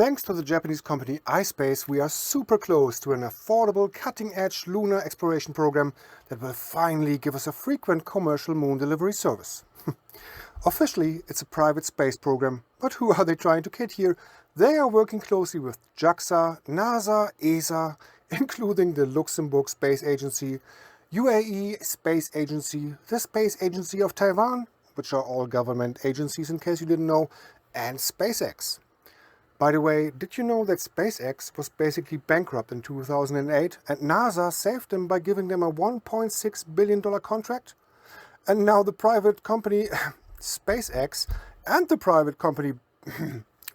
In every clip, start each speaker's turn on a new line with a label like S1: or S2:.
S1: Thanks to the Japanese company ISpace, we are super close to an affordable, cutting-edge lunar exploration program that will finally give us a frequent commercial moon delivery service. Officially, it's a private space program, but who are they trying to kid here? They are working closely with JAXA, NASA, ESA, including the Luxembourg Space Agency, UAE Space Agency, the Space Agency of Taiwan, which are all government agencies in case you didn't know, and SpaceX. By the way, did you know that SpaceX was basically bankrupt in 2008 and NASA saved them by giving them a $1.6 billion contract? And now the private company SpaceX and the private company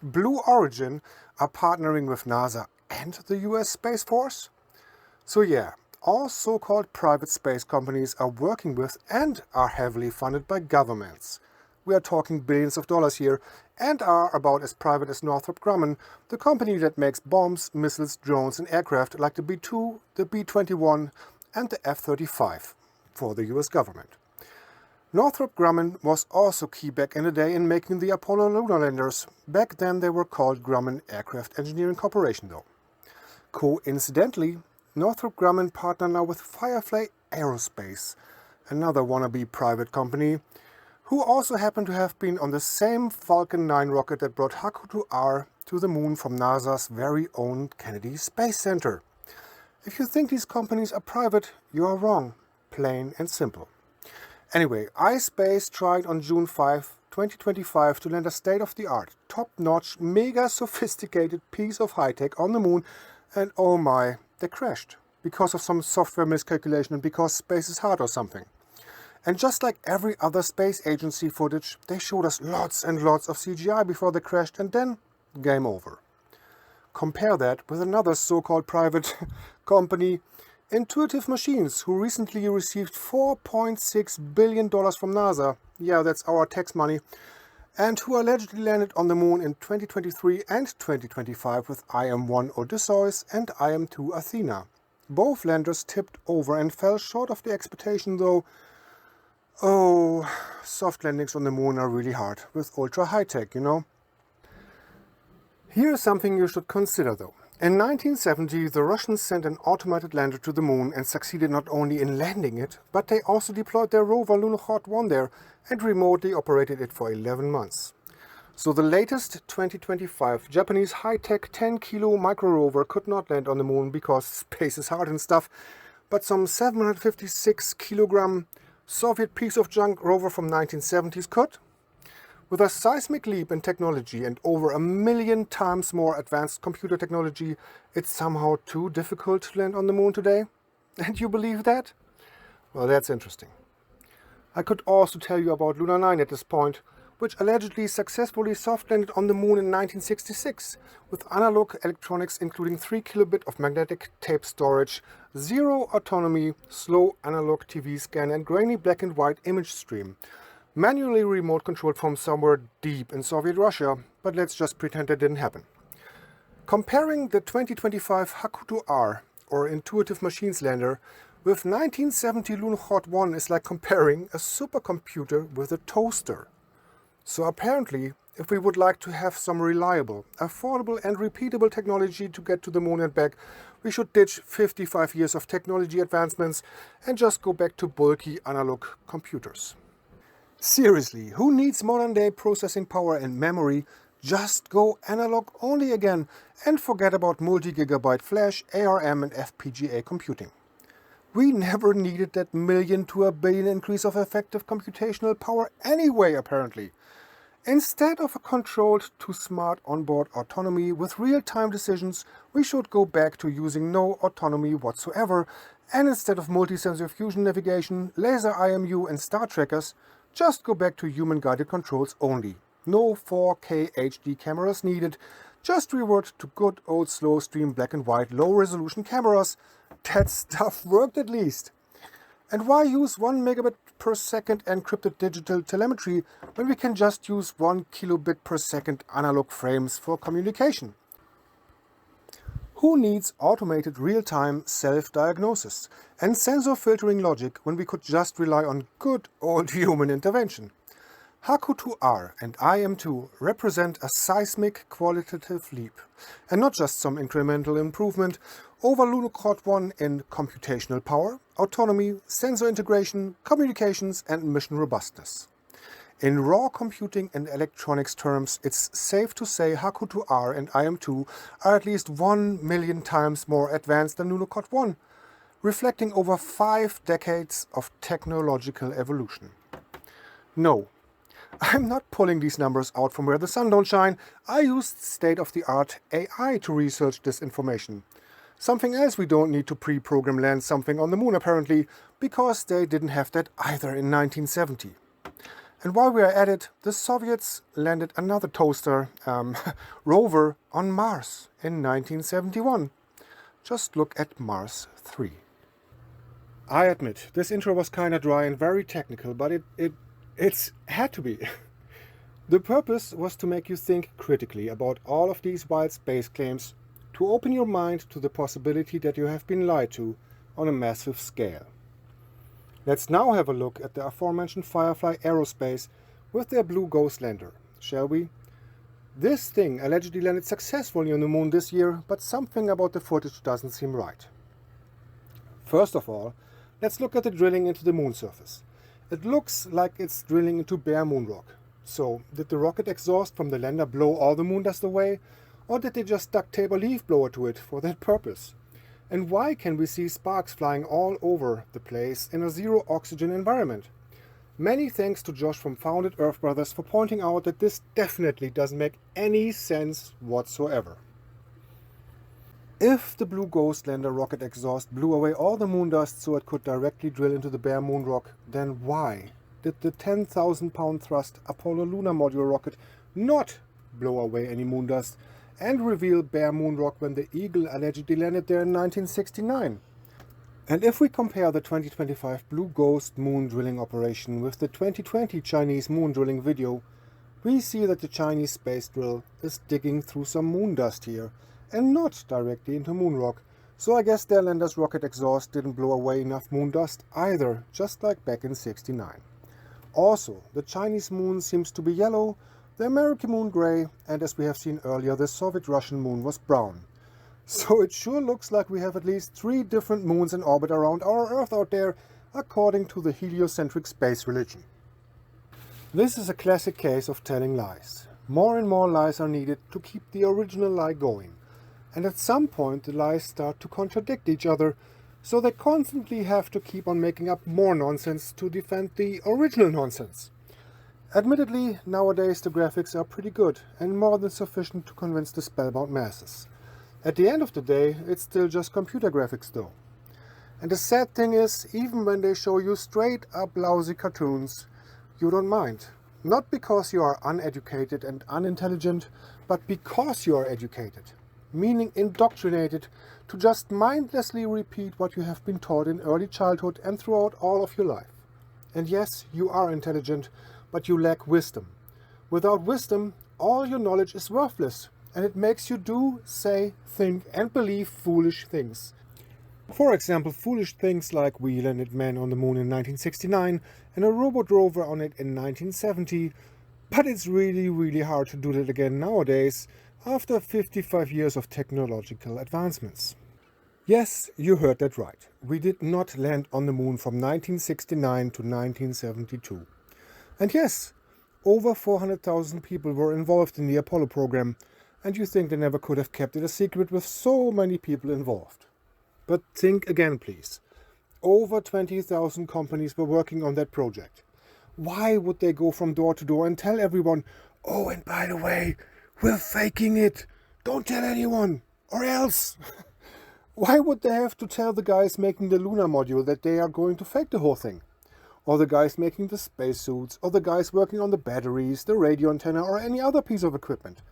S1: Blue Origin are partnering with NASA and the US Space Force? So yeah, all so-called private space companies are working with and are heavily funded by governments. We are talking billions of dollars here and are about as private as Northrop Grumman, the company that makes bombs, missiles, drones and aircraft like the B-2, the B-21 and the F-35 for the US government. Northrop Grumman was also key back in the day in making the Apollo lunar landers. Back then they were called Grumman Aircraft Engineering Corporation though. Coincidentally, Northrop Grumman partner now with Firefly Aerospace, another wannabe private company, who also happen to have been on the same Falcon 9 rocket that brought Hakuto-R to the moon from NASA's very own Kennedy Space Center. If you think these companies are private, you are wrong. Plain and simple. Anyway, ISpace tried on June 5, 2025 to land a state-of-the-art, top-notch, mega-sophisticated piece of high-tech on the moon, and oh my, they crashed. Because of some software miscalculation and because space is hard or something. And just like every other space agency footage, they showed us lots and lots of CGI before they crashed and then game over. Compare that with another so-called private company, Intuitive Machines, who recently received $4.6 billion from NASA, yeah, that's our tax money, and who allegedly landed on the moon in 2023 and 2025 with IM-1 Odysseus and IM-2 Athena. Both landers tipped over and fell short of the expectation though. Oh, soft landings on the moon are really hard, with ultra high-tech, you know. Here's something you should consider though. In 1970, the Russians sent an automated lander to the moon and succeeded not only in landing it, but they also deployed their rover Lunokhod 1 there and remotely operated it for 11 months. So the latest 2025 Japanese high-tech 10-kilo micro-rover could not land on the moon because space is hard and stuff, but some 756-kilogram Soviet piece of junk rover from 1970s could? With a seismic leap in technology and over 1 million times more advanced computer technology, it's somehow too difficult to land on the moon today? And you believe that? Well, that's interesting. I could also tell you about Luna 9 at this point, which allegedly successfully soft landed on the moon in 1966, with analog electronics including 3 kilobit of magnetic tape storage, 0 autonomy, slow analog TV scan and grainy black and white image stream. Manually remote controlled from somewhere deep in Soviet Russia, but let's just pretend that didn't happen. Comparing the 2025 Hakuto-R, or Intuitive Machines lander, with 1970 Lunokhod 1 is like comparing a supercomputer with a toaster. So apparently, if we would like to have some reliable, affordable and repeatable technology to get to the moon and back, we should ditch 55 years of technology advancements and just go back to bulky analog computers. Seriously, who needs modern day processing power and memory? Just go analog only again and forget about multi-gigabyte flash, ARM and FPGA computing. We never needed that million to a billion increase of effective computational power anyway, apparently. Instead of a controlled to smart onboard autonomy with real-time decisions, we should go back to using no autonomy whatsoever, and instead of multi-sensor fusion navigation, laser IMU and star trackers, just go back to human-guided controls only. No 4K HD cameras needed, just revert to good old slow stream black and white low-resolution cameras. That stuff worked at least. And why use 1 megabit per second encrypted digital telemetry when we can just use 1 kilobit per second analog frames for communication? Who needs automated real-time self-diagnosis and sensor filtering logic when we could just rely on good old human intervention? HAKU-2R and IM-2 represent a seismic qualitative leap, and not just some incremental improvement over Lunokhod 1 in computational power, autonomy, sensor integration, communications and mission robustness. In raw computing and electronics terms, it's safe to say HAKU-2R and IM-2 are at least 1 million times more advanced than Lunokhod 1, reflecting over 5 decades of technological evolution. No, I'm not pulling these numbers out from where the sun don't shine. I used state-of-the-art AI to research this information. Something else we don't need to pre-program land something on the moon apparently, because they didn't have that either in 1970. And while we are at it, the Soviets landed another toaster rover on Mars in 1971. Just look at Mars 3. I admit, this intro was kinda dry and very technical, but it's had to be. The purpose was to make you think critically about all of these wild space claims, to open your mind to the possibility that you have been lied to on a massive scale. Let's now have a look at the aforementioned Firefly Aerospace with their Blue Ghost lander, shall we? This thing allegedly landed successfully on the moon this year, but something about the footage doesn't seem right. First of all, let's look at the drilling into the moon surface. It looks like it's drilling into bare moon rock. So, did the rocket exhaust from the lander blow all the moon dust away, or did they just duct tape a leaf blower to it for that purpose? And why can we see sparks flying all over the place in a zero oxygen environment? Many thanks to Josh from Founded Earth Brothers for pointing out that this definitely doesn't make any sense whatsoever. If the Blue Ghost lander rocket exhaust blew away all the moon dust so it could directly drill into the bare moon rock, then why did the 10,000-pound thrust Apollo lunar module rocket not blow away any moon dust and reveal bare moon rock when the Eagle allegedly landed there in 1969? And if we compare the 2025 Blue Ghost moon drilling operation with the 2020 Chinese moon drilling video, we see that the Chinese space drill is digging through some moon dust here, and not directly into moon rock, so I guess their lander's rocket exhaust didn't blow away enough moon dust either, just like back in '69. Also, the Chinese moon seems to be yellow, the American moon grey, and as we have seen earlier, the Soviet-Russian moon was brown. So it sure looks like we have at least 3 different moons in orbit around our Earth out there, according to the heliocentric space religion. This is a classic case of telling lies. More and more lies are needed to keep the original lie going. And at some point the lies start to contradict each other, so they constantly have to keep on making up more nonsense to defend the original nonsense. Admittedly, nowadays the graphics are pretty good and more than sufficient to convince the spellbound masses. At the end of the day, it's still just computer graphics though. And the sad thing is, even when they show you straight up lousy cartoons, you don't mind. Not because you are uneducated and unintelligent, but because you are educated. Meaning indoctrinated to just mindlessly repeat what you have been taught in early childhood and throughout all of your life. And yes, you are intelligent, but you lack wisdom. Without wisdom, all your knowledge is worthless, and it makes you do, say, think and believe foolish things. For example, foolish things like we landed men on the moon in 1969 and a robot rover on it in 1970, but it's really hard to do that again nowadays, after 55 years of technological advancements. Yes, you heard that right. We did not land on the moon from 1969 to 1972. And yes, over 400,000 people were involved in the Apollo program, and you think they never could have kept it a secret with so many people involved. But think again, please. Over 20,000 companies were working on that project. Why would they go from door to door and tell everyone, "Oh, and by the way, we're faking it. Don't tell anyone, or else." Why would they have to tell the guys making the lunar module that they are going to fake the whole thing? Or the guys making the spacesuits, or the guys working on the batteries, the radio antenna, or any other piece of equipment?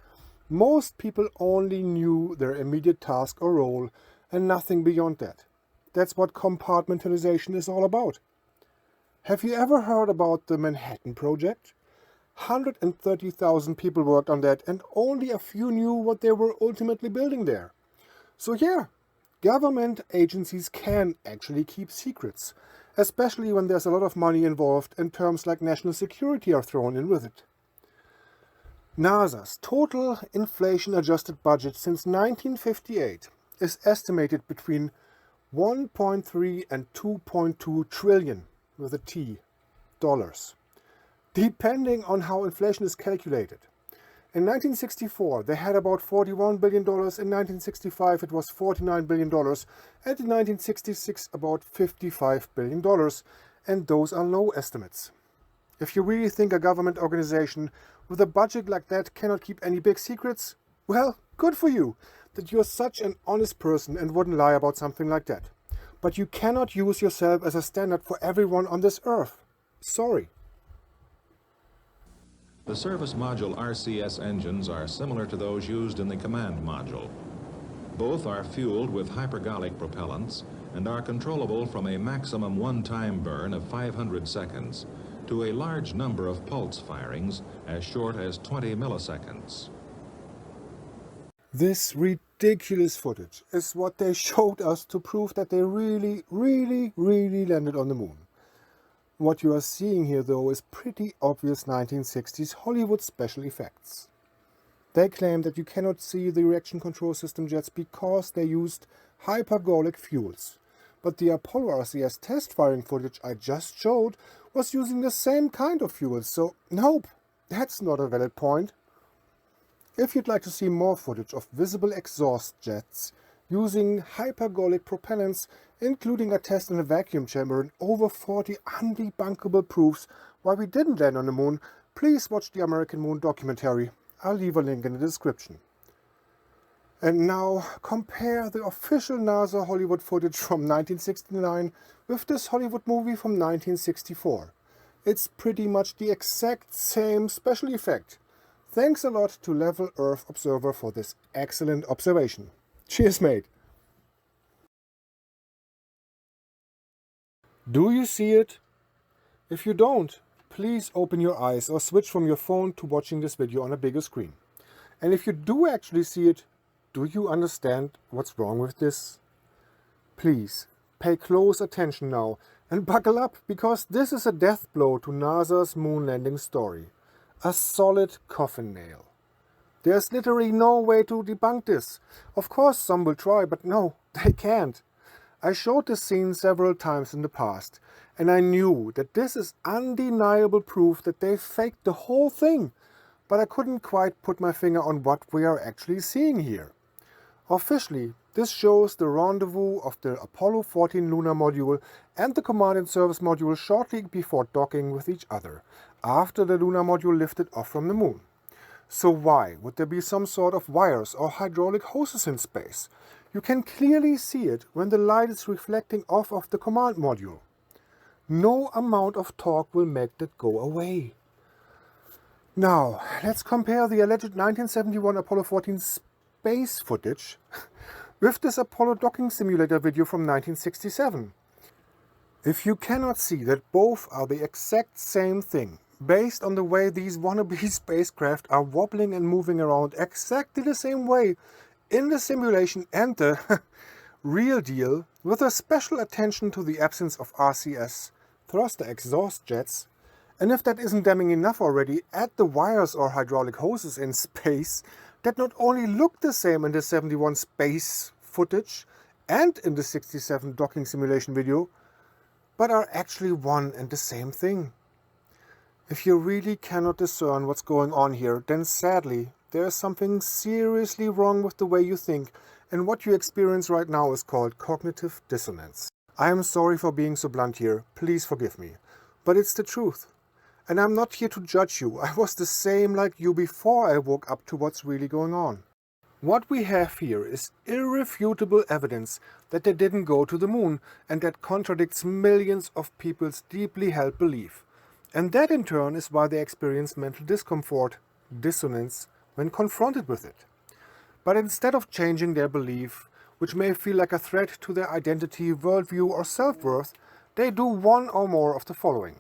S1: Most people only knew their immediate task or role, and nothing beyond that. That's what compartmentalization is all about. Have you ever heard about the Manhattan Project? 130,000 people worked on that, and only a few knew what they were ultimately building there. So yeah, government agencies can actually keep secrets. especially when there's a lot of money involved and terms like national security are thrown in with it. NASA's total inflation-adjusted budget since 1958 is estimated between 1.3 and 2.2 trillion, with a T, dollars, depending on how inflation is calculated. In 1964, they had about $41 billion, in 1965 it was $49 billion, and in 1966 about $55 billion, and those are low estimates. If you really think a government organization with a budget like that cannot keep any big secrets, well, good for you, that you're such an honest person and wouldn't lie about something like that. But you cannot use yourself as a standard for everyone on this earth. Sorry.
S2: The service module RCS engines are similar to those used in the command module. Both are fueled with hypergolic propellants and are controllable from a maximum one-time burn of 500 seconds to a large number of pulse firings as short as 20 milliseconds.
S1: This ridiculous footage is what they showed us to prove that they really landed on the moon. What you are seeing here, though, is pretty obvious 1960s Hollywood special effects. They claim that you cannot see the reaction control system jets because they used hypergolic fuels. But the Apollo RCS test firing footage I just showed was using the same kind of fuel, so nope, that's not a valid point. If you'd like to see more footage of visible exhaust jets using hypergolic propellants, including a test in a vacuum chamber and over 40 undebunkable proofs why we didn't land on the moon, please watch the American Moon documentary. I'll leave a link in the description. And now compare the official NASA Hollywood footage from 1969 with this Hollywood movie from 1964. It's pretty much the exact same special effect. Thanks a lot to Level Earth Observer for this excellent observation. Cheers, mate. Do you see it? If you don't, please open your eyes or switch from your phone to watching this video on a bigger screen. And if you do actually see it, do you understand what's wrong with this? Please pay close attention now and buckle up, because this is a death blow to NASA's moon landing story. A solid coffin nail. There's literally no way to debunk this. Of course some will try, but no, they can't. I showed this scene several times in the past, and I knew that this is undeniable proof that they faked the whole thing, but I couldn't quite put my finger on what we are actually seeing here. Officially, this shows the rendezvous of the Apollo 14 lunar module and the Command and Service module shortly before docking with each other, after the lunar module lifted off from the moon. So why would there be some sort of wires or hydraulic hoses in space? You can clearly see it when the light is reflecting off of the command module. No amount of torque will make that go away. Now, let's compare the alleged 1971 Apollo 14 space footage with this Apollo docking simulator video from 1967. If you cannot see that both are the exact same thing, based on the way these wannabe spacecraft are wobbling and moving around exactly the same way in the simulation and the real deal, with a special attention to the absence of RCS, thruster exhaust jets, and if that isn't damning enough already, add the wires or hydraulic hoses in space that not only look the same in the 71 space footage and in the 67 docking simulation video, but are actually one and the same thing. If you really cannot discern what's going on here, then sadly, there is something seriously wrong with the way you think, and what you experience right now is called cognitive dissonance. I am sorry for being so blunt here, please forgive me, but it's the truth. And I'm not here to judge you, I was the same like you before I woke up to what's really going on. What we have here is irrefutable evidence that they didn't go to the moon, and that contradicts millions of people's deeply held belief. And that in turn is why they experience mental discomfort, dissonance, when confronted with it. But instead of changing their belief, which may feel like a threat to their identity, worldview or self-worth, they do one or more of the following.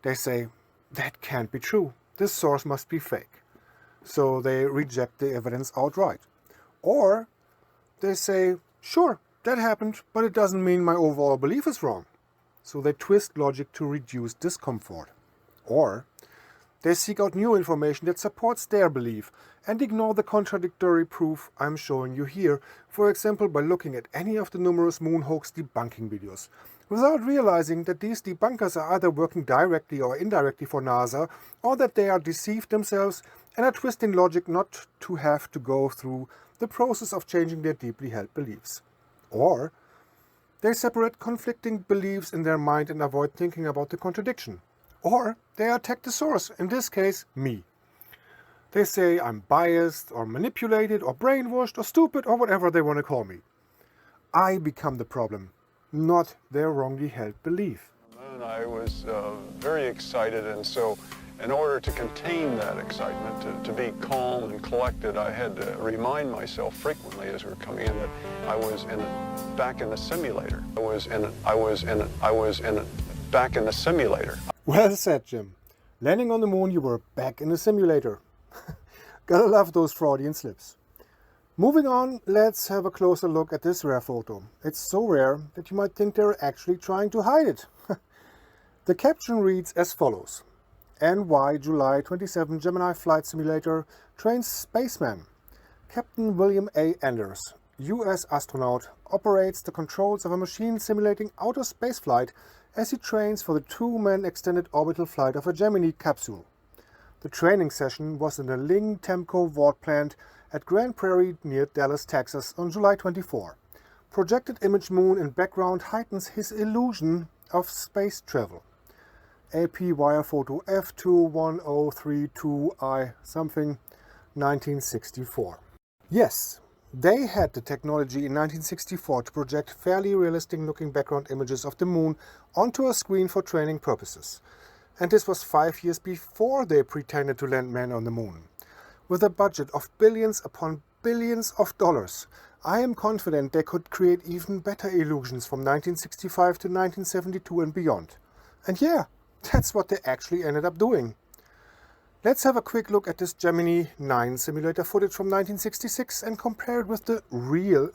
S1: They say, that can't be true, this source must be fake. So they reject the evidence outright. Or they say, sure, that happened, but it doesn't mean my overall belief is wrong. so they twist logic to reduce discomfort. Or they seek out new information that supports their belief and ignore the contradictory proof I'm showing you here, for example by looking at any of the numerous moon hoax debunking videos, without realizing that these debunkers are either working directly or indirectly for NASA, or that they are deceived themselves and are twisting logic not to have to go through the process of changing their deeply held beliefs. Or they separate conflicting beliefs in their mind and avoid thinking about the contradiction. Or they attack the source, in this case, me. They say I'm biased or manipulated or brainwashed or stupid or whatever they want to call me. I become the problem, not their wrongly held belief.
S3: And I was very excited, and so in order to contain that excitement, to be calm and collected, I had to remind myself frequently as we were coming in that I was back in the simulator. Back in the simulator.
S1: Well said, Jim. Landing on the moon, you were back in the simulator. Gotta love those Freudian slips. Moving on, let's have a closer look at this rare photo. It's so rare that you might think they're actually trying to hide it. The caption reads as follows. NY July 27 Gemini Flight Simulator trains spaceman. Captain William A. Anders, U.S. astronaut, operates the controls of a machine simulating outer space flight as he trains for the 2-man extended orbital flight of a Gemini capsule. The training session was in the Ling Temco Ward plant at Grand Prairie near Dallas, Texas on July 24. Projected image moon in background heightens his illusion of space travel. AP wire photo F21032I something 1964. Yes, they had the technology in 1964 to project fairly realistic looking background images of the moon onto a screen for training purposes. And this was 5 years before they pretended to land men on the moon. With a budget of billions upon billions of dollars, I am confident they could create even better illusions from 1965 to 1972 and beyond. And yeah, that's what they actually ended up doing. Let's have a quick look at this Gemini 9 simulator footage from 1966 and compare it with the real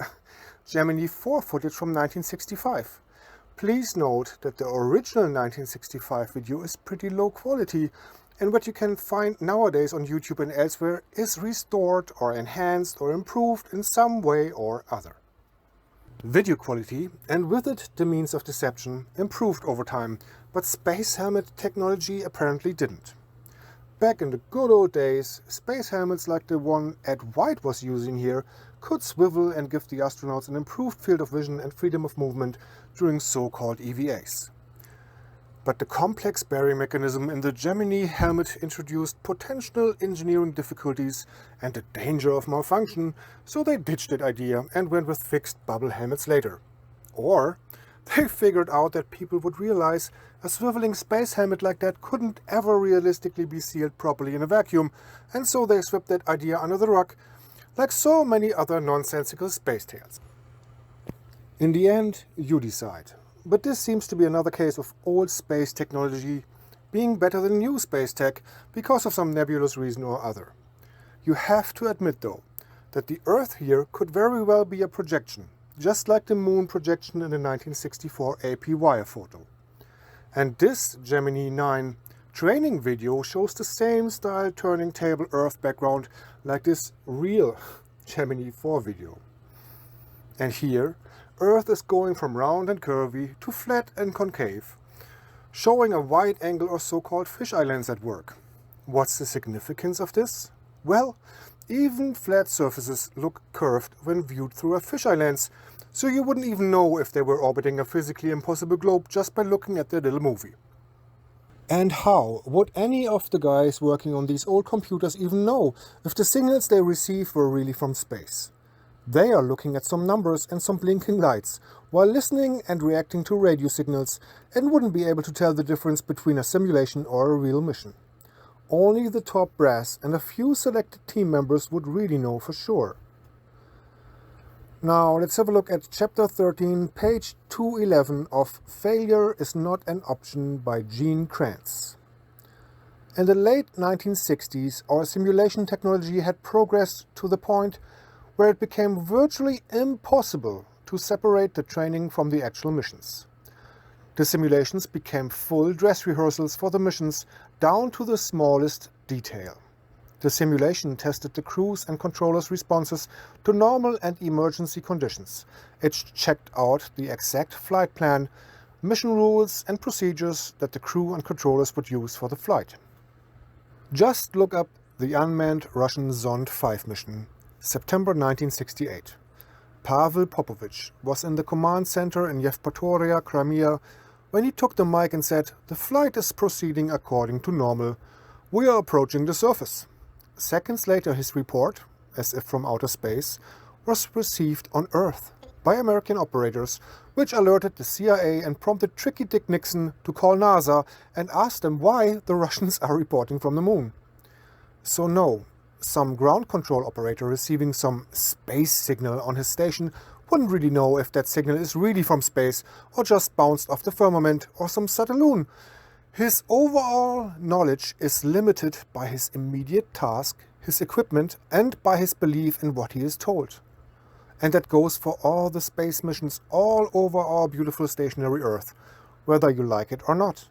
S1: Gemini 4 footage from 1965. Please note that the original 1965 video is pretty low quality, and what you can find nowadays on YouTube and elsewhere is restored or enhanced or improved in some way or other. Video quality, and with it the means of deception, improved over time, but space helmet technology apparently didn't. Back in the good old days, space helmets like the one W.I.P was using here could swivel and give the astronauts an improved field of vision and freedom of movement during so-called EVAs. But the complex bearing mechanism in the Gemini helmet introduced potential engineering difficulties and the danger of malfunction, so they ditched that idea and went with fixed bubble helmets later. Or they figured out that people would realize a swiveling space helmet like that couldn't ever realistically be sealed properly in a vacuum, and so they swept that idea under the rug, like so many other nonsensical space tales. In the end, you decide. But this seems to be another case of old space technology being better than new space tech because of some nebulous reason or other. You have to admit, though, that the Earth here could very well be a projection, just like the moon projection in the 1964 AP wire photo. And this Gemini 9 training video shows the same style turning table Earth background like this real Gemini 4 video. And here, Earth is going from round and curvy to flat and concave, showing a wide angle or so-called fisheye lens at work. What's the significance of this? Well, even flat surfaces look curved when viewed through a fisheye lens, so you wouldn't even know if they were orbiting a physically impossible globe just by looking at their little movie. And how would any of the guys working on these old computers even know if the signals they receive were really from space? They are looking at some numbers and some blinking lights, while listening and reacting to radio signals, and wouldn't be able to tell the difference between a simulation or a real mission. Only the top brass and a few selected team members would really know for sure. Now let's have a look at Chapter 13, page 211 of Failure is Not an Option by Gene Kranz. In the late 1960s, our simulation technology had progressed to the point where it became virtually impossible to separate the training from the actual missions. The simulations became full dress rehearsals for the missions down to the smallest detail. The simulation tested the crew's and controllers' responses to normal and emergency conditions. It checked out the exact flight plan, mission rules and procedures that the crew and controllers would use for the flight. Just look up the unmanned Russian Zond 5 mission, September 1968. Pavel Popovich was in the command center in Yevpatoria, Crimea, when he took the mic and said, "The flight is proceeding according to normal. We are approaching the surface." Seconds later, his report, as if from outer space, was received on Earth by American operators, which alerted the CIA and prompted Tricky Dick Nixon to call NASA and ask them why the Russians are reporting from the moon. So no, some ground control operator receiving some space signal on his station wouldn't really know if that signal is really from space or just bounced off the firmament or some satelloon. His overall knowledge is limited by his immediate task, his equipment, and by his belief in what he is told. And that goes for all the space missions all over our beautiful stationary Earth, whether you like it or not.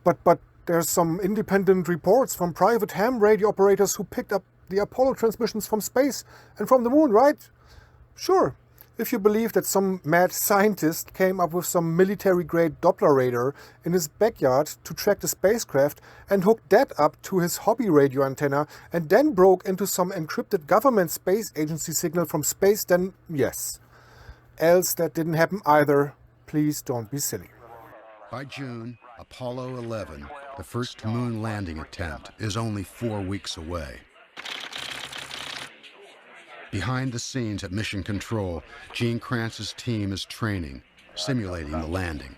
S1: But there's some independent reports from private ham radio operators who picked up the Apollo transmissions from space and from the moon, right? Sure. If you believe that some mad scientist came up with some military-grade Doppler radar in his backyard to track the spacecraft and hooked that up to his hobby radio antenna and then broke into some encrypted government space agency signal from space, then yes. Else that didn't happen either. Please don't be silly.
S4: By June, Apollo 11, the first moon landing attempt, is only 4 weeks away. Behind the scenes at Mission Control, Gene Kranz's team is training, simulating the landing.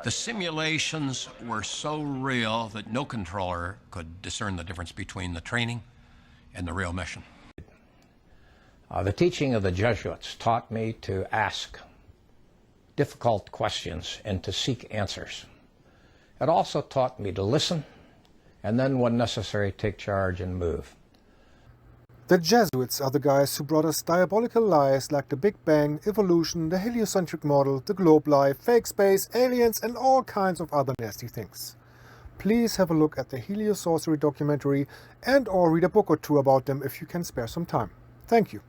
S5: The simulations were so real that no controller could discern the difference between the training and the real mission.
S6: The teaching of the Jesuits taught me to ask difficult questions and to seek answers. It also taught me to listen and then, when necessary, take charge and move.
S1: The Jesuits are the guys who brought us diabolical lies like the Big Bang, evolution, the heliocentric model, the globe life, fake space, aliens, and all kinds of other nasty things. Please have a look at the Heliosorcery documentary and or read a book or two about them if you can spare some time. Thank you.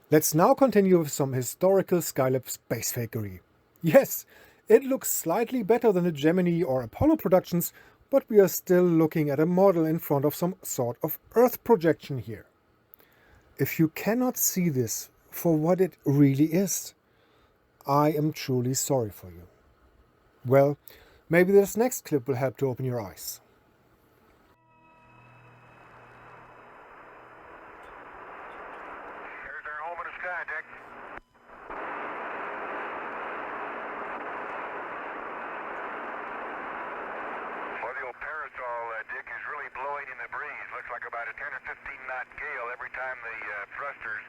S1: Let's now continue with some historical Skylab space fakery. Yes, it looks slightly better than the Gemini or Apollo productions, but we are still looking at a model in front of some sort of Earth projection here. If you cannot see this for what it really is, I am truly sorry for you. Well, maybe this next clip will help to open your eyes.
S7: There's our home in the sky, Dick. Well, the old parasol, Dick, is really blowing in the breeze. Looks like about a 10 or 15 knot gale every time the thrusters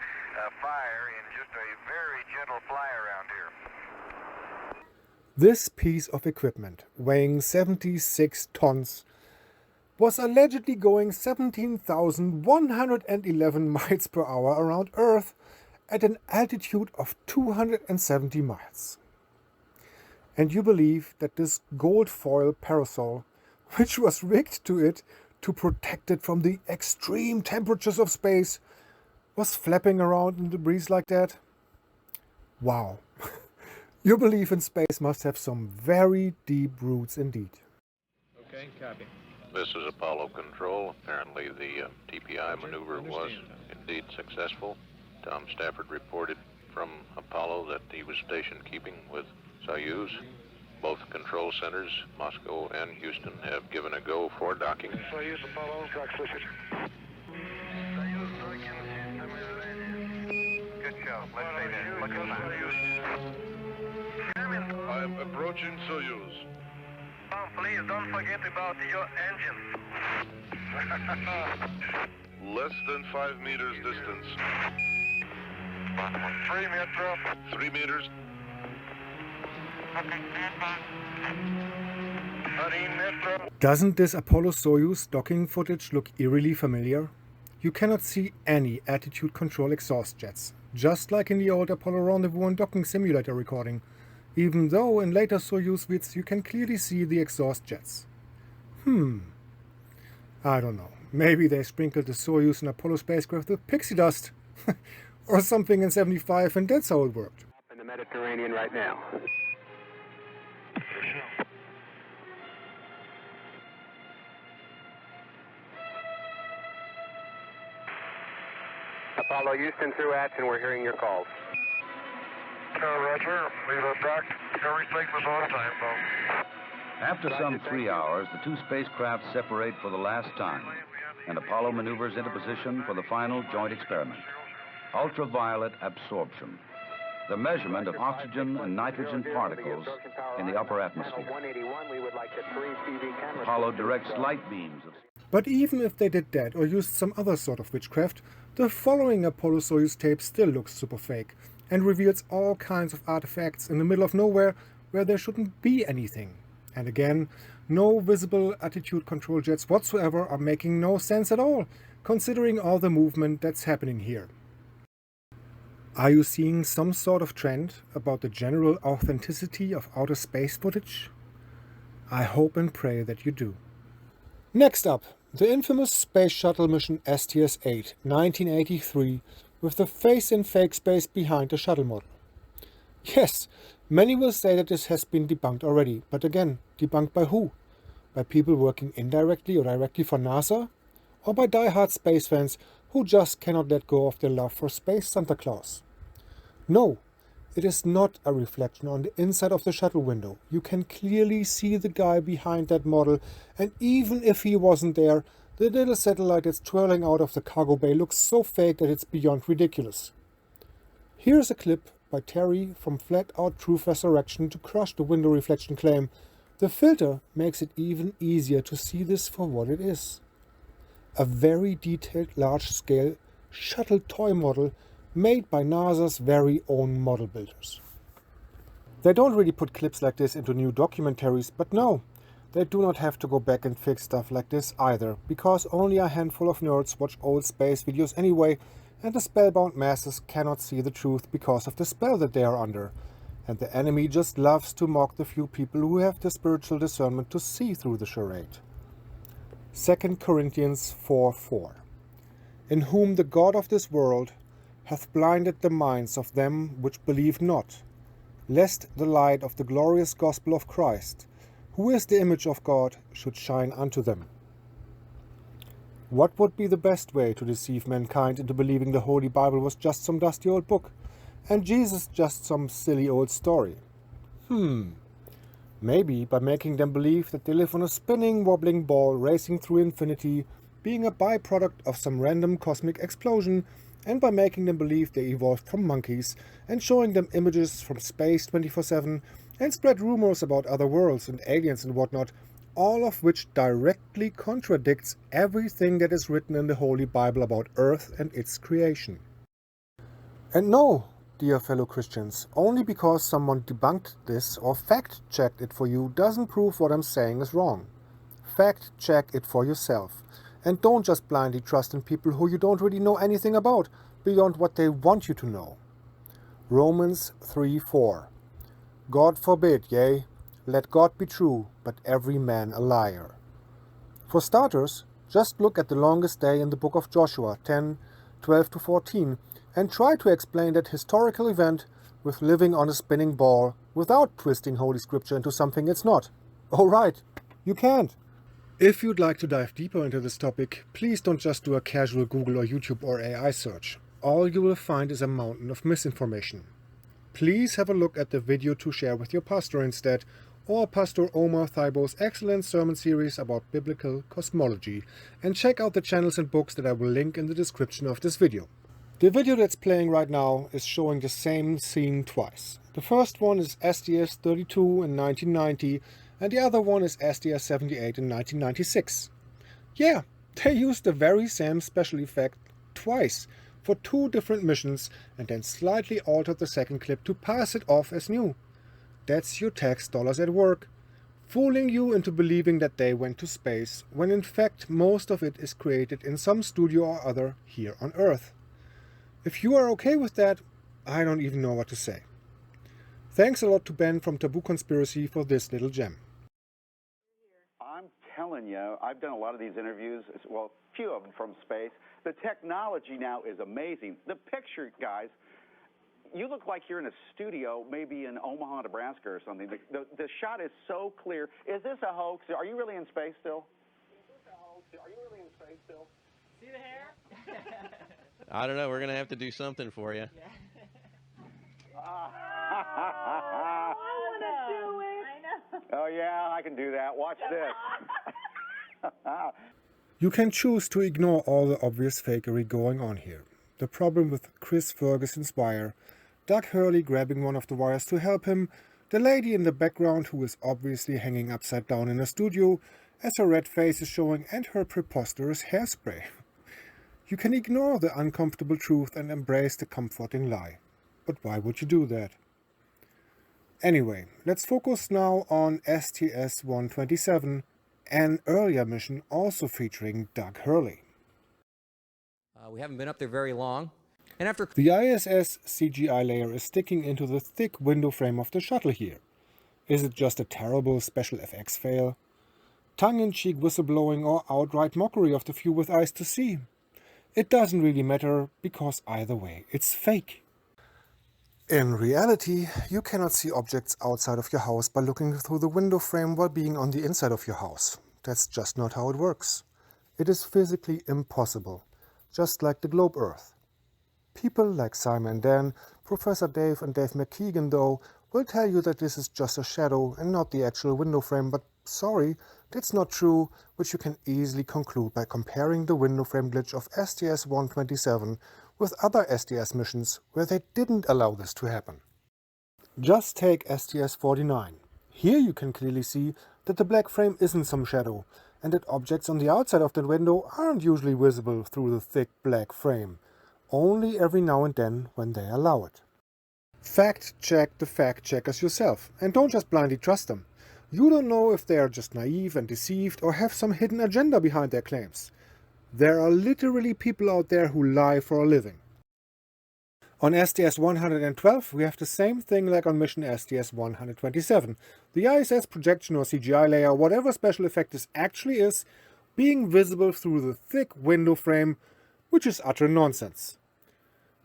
S7: fire in just a very gentle fly around here.
S1: This piece of equipment, weighing 76 tons, was allegedly going 17,111 miles per hour around Earth at an altitude of 270 miles. And you believe that this gold foil parasol, which was rigged to it to protect it from the extreme temperatures of space, was flapping around in the breeze like that? Wow. Your belief in space must have some very deep roots indeed.
S8: Okay, copy.
S9: This is Apollo Control. Apparently the TPI maneuver was indeed successful. Tom Stafford reported from Apollo that he was station keeping with Soyuz. Both control centers, Moscow and Houston, have given a go for docking.
S7: Soyuz, Apollo, track switches. Good show. Let's stay there. Look at
S8: I am approaching Soyuz.
S7: Tom, please don't forget about your engine.
S8: Less than 5 meters distance.
S7: 3 meters.
S8: 3 meters.
S7: 13 meters.
S1: Doesn't this Apollo-Soyuz docking footage look eerily familiar? You cannot see any attitude control exhaust jets, just like in the old Apollo Rendezvous and Docking Simulator recording. even though in later Soyuz vids you can clearly see the exhaust jets. I don't know. Maybe they sprinkled the Soyuz and Apollo spacecraft with pixie dust or something in 75 and that's how it worked.
S10: In the Mediterranean right now. Apollo Houston through and we're hearing your calls.
S7: Roger. We've docked everything was on time, folks.
S11: After some 3 hours, the two spacecraft separate for the last time, and Apollo maneuvers into position for the final joint experiment. Ultraviolet absorption, the measurement of oxygen and nitrogen particles in the upper atmosphere. Apollo directs light beams of...
S1: But even if they did that or used some other sort of witchcraft, the following Apollo-Soyuz tape still looks super fake and reveals all kinds of artifacts in the middle of nowhere where there shouldn't be anything. And again, no visible attitude control jets whatsoever are making no sense at all, considering all the movement that's happening here. Are you seeing some sort of trend about the general authenticity of outer space footage? I hope and pray that you do. Next up, the infamous Space Shuttle mission STS-8, 1983, with the face-in fake space behind the shuttle model. Yes, many will say that this has been debunked already, but again, debunked by who? By people working indirectly or directly for NASA? Or by die-hard space fans who just cannot let go of their love for Space Santa Claus? No, it is not a reflection on the inside of the shuttle window. You can clearly see the guy behind that model, and even if he wasn't there, the little satellite that's twirling out of the cargo bay looks so fake that it's beyond ridiculous. Here's a clip by Terry from Flat Out Truth Resurrection to crush the window reflection claim. The filter makes it even easier to see this for what it is. A very detailed large-scale shuttle toy model made by NASA's very own model builders. They don't really put clips like this into new documentaries, but no, they do not have to go back and fix stuff like this either, because only a handful of nerds watch old space videos anyway, and the spellbound masses cannot see the truth because of the spell that they are under, and the enemy just loves to mock the few people who have the spiritual discernment to see through the charade. 2 Corinthians 4:4. In whom the God of this world hath blinded the minds of them which believe not, lest the light of the glorious gospel of Christ, who is the image of God, should shine unto them. What would be the best way to deceive mankind into believing the Holy Bible was just some dusty old book, and Jesus just some silly old story? Maybe by making them believe that they live on a spinning, wobbling ball racing through infinity, being a byproduct of some random cosmic explosion, and by making them believe they evolved from monkeys, and showing them images from space 24/7, and spread rumors about other worlds and aliens and whatnot, all of which directly contradicts everything that is written in the Holy Bible about Earth and its creation. And no, dear fellow Christians, only because someone debunked this or fact-checked it for you doesn't prove what I'm saying is wrong. Fact-check it for yourself, and don't just blindly trust in people who you don't really know anything about, beyond what they want you to know. Romans 3:4. God forbid, yea, let God be true, but every man a liar. For starters, just look at the longest day in the book of Joshua, 10:12-14, and try to explain that historical event with living on a spinning ball without twisting Holy Scripture into something it's not. Oh right, you can't. If you'd like to dive deeper into this topic, please don't just do a casual Google or YouTube or AI search. All you will find is a mountain of misinformation. Please have a look at the video to share with your pastor instead, or Pastor Omar Thibault's excellent sermon series about biblical cosmology, and check out the channels and books that I will link in the description of this video. The video that's playing right now is showing the same scene twice. The first one is STS-32 in 1990, and the other one is STS-78 in 1996. Yeah, they used the very same special effect twice for two different missions, and then slightly altered the second clip to pass it off as new. That's your tax dollars at work, fooling you into believing that they went to space, when in fact most of it is created in some studio or other here on Earth. If you are okay with that, I don't even know what to say. Thanks a lot to Ben from Taboo Conspiracy for this little gem.
S12: I'm telling you, I've done a lot of these interviews, well, a few of them from space. The technology now is amazing. The picture, guys, you look like you're in a studio, maybe in Omaha, Nebraska or something. The shot is so clear. Is this a hoax? Are you really in space still?
S13: See the hair?
S14: I don't know. We're going to have to do something for you.
S13: I want to do it. I know.
S12: Oh, yeah, I can do that. Watch this.
S1: You can choose to ignore all the obvious fakery going on here. The problem with Chris Ferguson's wire, Doug Hurley grabbing one of the wires to help him, the lady in the background who is obviously hanging upside down in a studio as her red face is showing, and her preposterous hairspray. You can ignore the uncomfortable truth and embrace the comforting lie. But why would you do that? Anyway, let's focus now on STS-127, an earlier mission also featuring Doug Hurley.
S15: We haven't been up there very long. And after
S1: the ISS CGI layer is sticking into the thick window frame of the shuttle here. Is it just a terrible special FX fail? Tongue-in-cheek whistleblowing or outright mockery of the few with eyes to see? It doesn't really matter, because either way, it's fake. In reality, you cannot see objects outside of your house by looking through the window frame while being on the inside of your house. That's just not how it works. It is physically impossible, just like the globe Earth. People like Simon and Dan, Professor Dave and Dave McKeegan though, will tell you that this is just a shadow and not the actual window frame, but sorry, that's not true, which you can easily conclude by comparing the window frame glitch of STS-127 with other STS missions where they didn't allow this to happen. Just take STS-49. Here you can clearly see that the black frame isn't some shadow, and that objects on the outside of the window aren't usually visible through the thick black frame, only every now and then when they allow it. Fact check the fact checkers yourself, and don't just blindly trust them. You don't know if they are just naive and deceived or have some hidden agenda behind their claims. There are literally people out there who lie for a living. On STS-112 we have the same thing like on mission STS-127. The ISS projection or CGI layer, whatever special effect this actually is, being visible through the thick window frame, which is utter nonsense.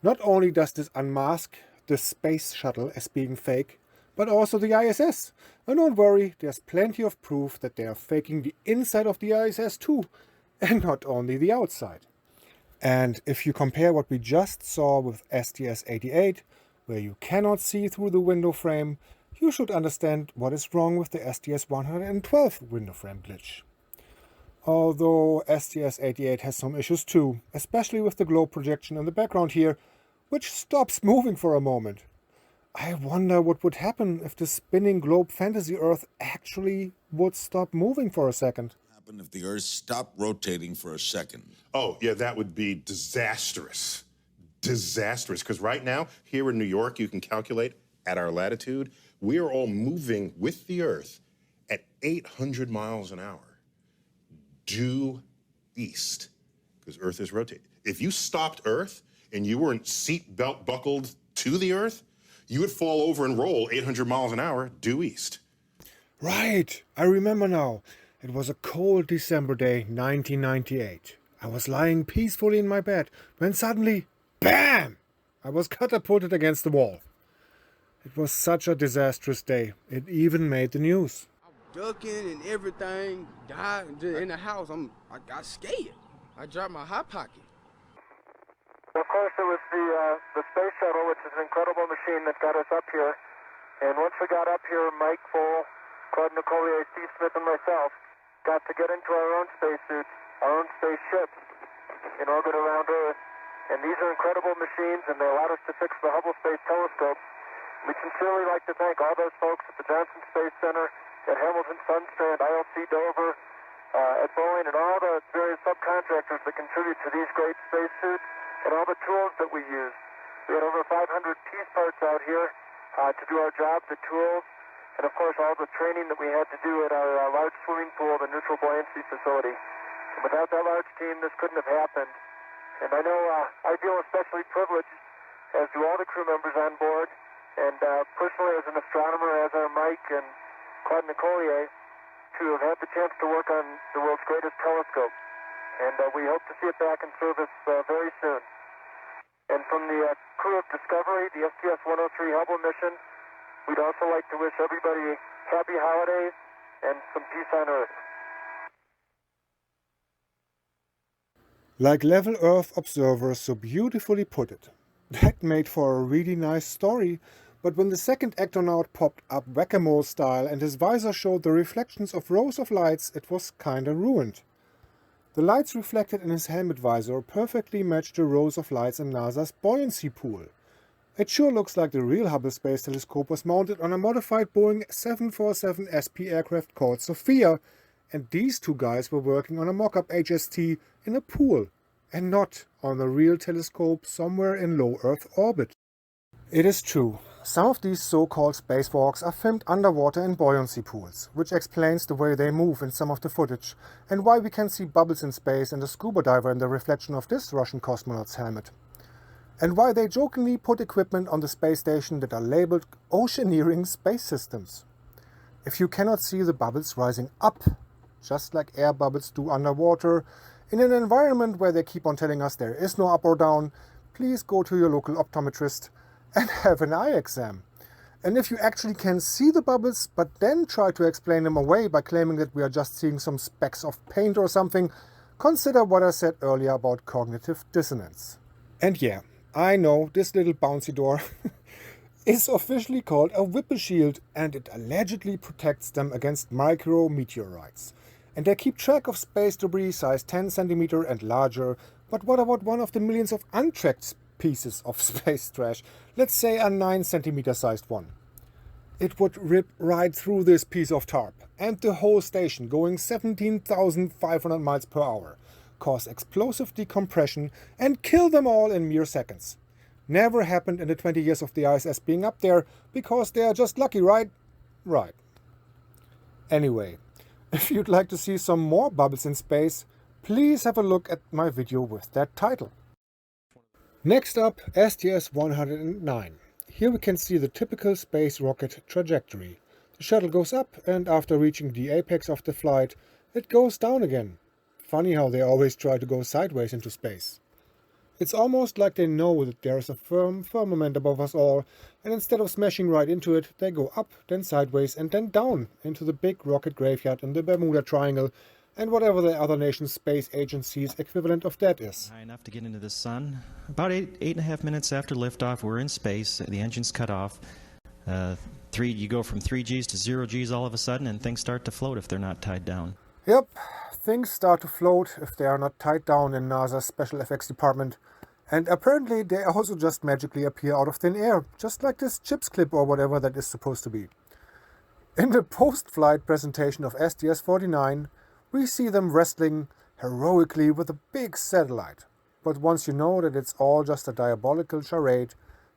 S1: Not only does this unmask the space shuttle as being fake, but also the ISS. And don't worry, there's plenty of proof that they are faking the inside of the ISS too, and not only the outside. And if you compare what we just saw with STS-88, where you cannot see through the window frame, you should understand what is wrong with the STS-112 window frame glitch. Although STS-88 has some issues too, especially with the globe projection in the background here, which stops moving for a moment. I wonder what would happen if the spinning globe fantasy Earth actually would stop moving for a second.
S16: Happen if the Earth stopped rotating for a second?
S17: Oh, yeah, that would be disastrous. Disastrous, because right now, here in New York, you can calculate at our latitude, we are all moving with the Earth at 800 miles an hour, due east, because Earth is rotating. If you stopped Earth and you weren't seat belt buckled to the Earth, you would fall over and roll 800 miles an hour due east.
S1: Right, I remember now. It was a cold December day, 1998. I was lying peacefully in my bed when suddenly, BAM! I was catapulted against the wall. It was such a disastrous day. It even made the news.
S18: Ducking and everything, died in the house. I got scared. I dropped my hot pocket.
S19: Of course, it was the space shuttle, which is an incredible machine that got us up here. And once we got up here, Mike Full, Claude Nicolier, Steve Smith, and myself got to get into our own spacesuits, our own spaceships, in orbit around Earth. And these are incredible machines, and they allowed us to fix the Hubble Space Telescope. We'd sincerely like to thank all those folks at the Johnson Space Center, at Hamilton Sunstrand, ILC Dover, at Boeing, and all the various subcontractors that contribute to these great spacesuits, and all the tools that we use. We had over 500 piece parts out here to do our job, the tools, and of course all the training that we had to do at our large swimming pool, the neutral buoyancy facility. And without that large team, this couldn't have happened. And I know I feel especially privileged, as do all the crew members on board, And personally, as an astronomer, as are Mike and Claude Nicollier, to have had the chance to work on the world's greatest telescope. And we hope to see it back in service very soon. And from the crew of Discovery, the STS-103 Hubble mission, we'd also like to wish everybody happy holidays and some peace on Earth.
S1: Like Level Earth observers so beautifully put it. That made for a really nice story, but when the second astronaut popped up whack-a-mole style and his visor showed the reflections of rows of lights, it was kinda ruined. The lights reflected in his helmet visor perfectly matched the rows of lights in NASA's buoyancy pool. It sure looks like the real Hubble Space Telescope was mounted on a modified Boeing 747 SP aircraft called Sophia, and these two guys were working on a mock-up HST in a pool, and not on a real telescope somewhere in low Earth orbit. It is true, some of these so-called spacewalks are filmed underwater in buoyancy pools, which explains the way they move in some of the footage, and why we can see bubbles in space and a scuba diver in the reflection of this Russian cosmonaut's helmet. And why they jokingly put equipment on the space station that are labeled oceaneering space systems. If you cannot see the bubbles rising up, just like air bubbles do underwater, in an environment where they keep on telling us there is no up or down, please go to your local optometrist and have an eye exam. And if you actually can see the bubbles, but then try to explain them away by claiming that we are just seeing some specks of paint or something, consider what I said earlier about cognitive dissonance. And yeah, I know this little bouncy door is officially called a W.I.P shield, and it allegedly protects them against micrometeorites. And they keep track of space debris size 10 cm and larger, but what about one of the millions of untracked pieces of space trash, let's say a 9 cm sized one? It would rip right through this piece of tarp, and the whole station going 17,500 miles per hour, cause explosive decompression and kill them all in mere seconds. Never happened in the 20 years of the ISS being up there, because they are just lucky, right? Right. Anyway, if you'd like to see some more bubbles in space, please have a look at my video with that title. Next up, STS-109. Here we can see the typical space rocket trajectory. The shuttle goes up, and after reaching the apex of the flight, it goes down again. Funny how they always try to go sideways into space. It's almost like they know that there is a firm firmament above us all, and instead of smashing right into it, they go up, then sideways, and then down into the big rocket graveyard in the Bermuda Triangle, and whatever the other nation's space agency's equivalent of that is.
S20: High enough to get into the sun. About 8.5 minutes after liftoff, we're in space. The engine's cut off. You go from 3 Gs to 0 Gs all of a sudden, and things start to float if they're not tied down.
S1: Yep, things start to float if they are not tied down in NASA's Special Effects department. And apparently they also just magically appear out of thin air, just like this chips clip or whatever that is supposed to be. In the post-flight presentation of STS-49, we see them wrestling heroically with a big satellite. But once you know that it's all just a diabolical charade,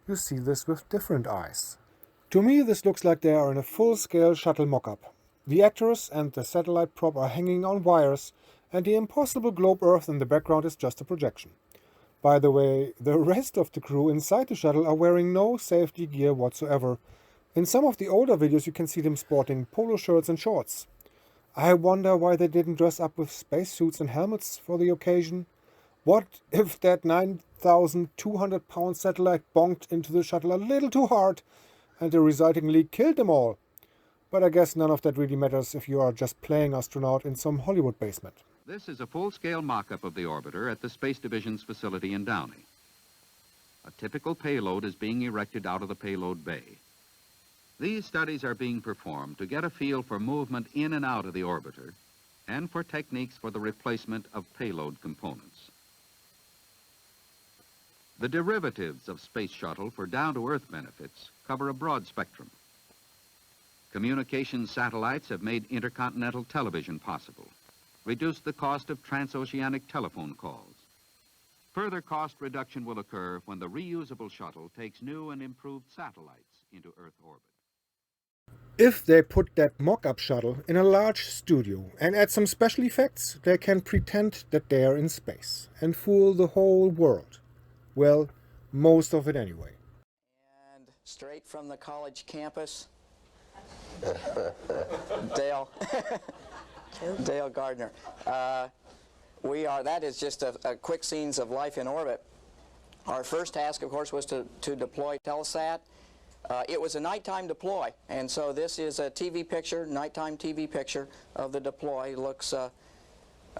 S1: you see this with different eyes. To me, this looks like they are in a full-scale shuttle mock-up. The actors and the satellite prop are hanging on wires, and the impossible globe Earth in the background is just a projection. By the way, the rest of the crew inside the shuttle are wearing no safety gear whatsoever. In some of the older videos you can see them sporting polo shirts and shorts. I wonder why they didn't dress up with spacesuits and helmets for the occasion. What if that 9,200-pound satellite bonked into the shuttle a little too hard and the resulting leak killed them all? But I guess none of that really matters if you are just playing astronaut in some Hollywood basement.
S21: This is a full-scale mock-up of the orbiter at the Space Division's facility in Downey. A typical payload is being erected out of the payload bay. These studies are being performed to get a feel for movement in and out of the orbiter and for techniques for the replacement of payload components. The derivatives of Space Shuttle for down-to-Earth benefits cover a broad spectrum. Communications satellites have made intercontinental television possible, reduced the cost of transoceanic telephone calls. Further cost reduction will occur when the reusable shuttle takes new and improved satellites into Earth orbit.
S1: If they put that mock-up shuttle in a large studio and add some special effects, they can pretend that they are in space and fool the whole world. Well, most of it anyway.
S22: And
S2: straight from the college campus. Dale. Dale Gardner. That is just a quick scenes of life in orbit. Our first task, of course, was to deploy Telesat. It was a nighttime deploy, and so this is a TV picture, nighttime TV picture of the deploy. It looks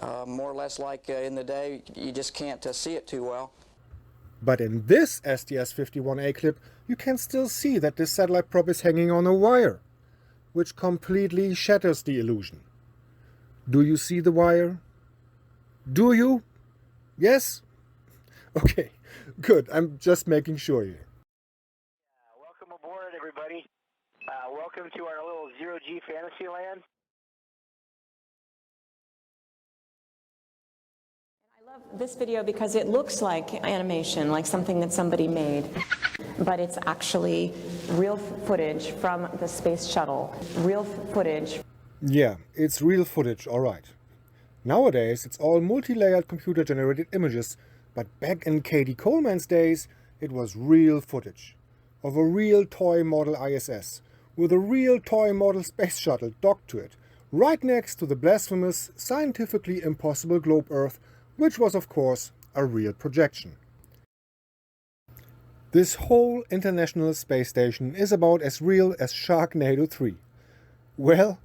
S2: more or less like in the day, you just can't see it too well.
S1: But in this STS-51A clip, you can still see that this satellite prop is hanging on a wire, which completely shatters the illusion. Do you see the wire? Do you? Yes? Okay, good. I'm just making sure here.
S22: Welcome aboard, everybody. Welcome to our little zero-G fantasy land.
S23: I love this video because it looks like animation, like something that somebody made, but it's actually real footage from the space shuttle. Real footage.
S1: Yeah, it's real footage, alright. Nowadays, it's all multi-layered computer-generated images, but back in Katie Coleman's days, it was real footage of a real toy model ISS with a real toy model space shuttle docked to it, right next to the blasphemous, scientifically impossible globe Earth, which was of course a real projection. This whole International Space Station is about as real as Sharknado 3. Well,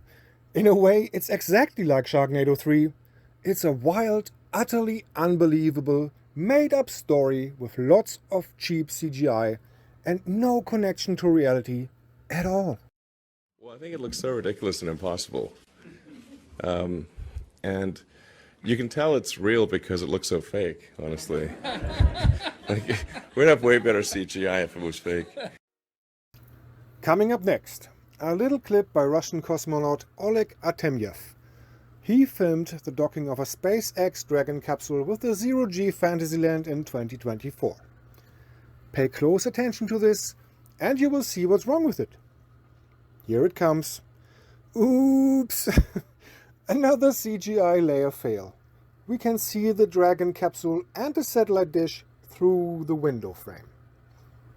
S1: in a way it's exactly like Sharknado 3. It's a wild, utterly unbelievable, made-up story with lots of cheap CGI and no connection to reality at all.
S24: Well, I think it looks so ridiculous and impossible. And you can tell it's real because it looks so fake, honestly. Like, we'd have way better CGI if it was fake.
S1: Coming up next, a little clip by Russian cosmonaut Oleg Artemyev. He filmed the docking of a SpaceX Dragon capsule with the zero-G Fantasyland in 2024. Pay close attention to this, and you will see what's wrong with it. Here it comes. Oops! Another CGI layer fail. We can see the Dragon capsule and the satellite dish through the window frame.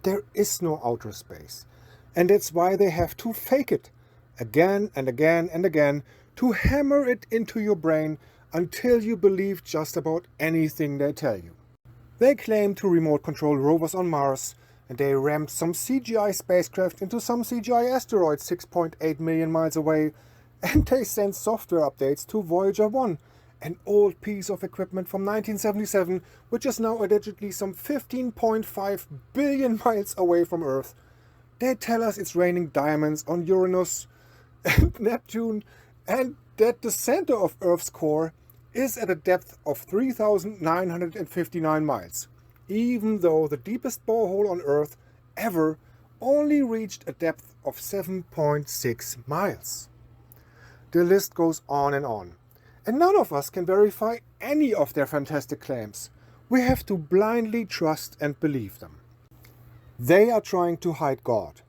S1: There is no outer space, and that's why they have to fake it again and again and again to hammer it into your brain until you believe just about anything they tell you. They claim to remote control rovers on Mars, and they rammed some CGI spacecraft into some CGI asteroid 6.8 million miles away, and they sent software updates to Voyager 1, an old piece of equipment from 1977, which is now allegedly some 15.5 billion miles away from Earth. They tell us it's raining diamonds on Uranus and Neptune, and that the center of Earth's core is at a depth of 3,959 miles, even though the deepest borehole on Earth ever only reached a depth of 7.6 miles. The list goes on, and none of us can verify any of their fantastic claims. We have to blindly trust and believe them. They are trying to hide God,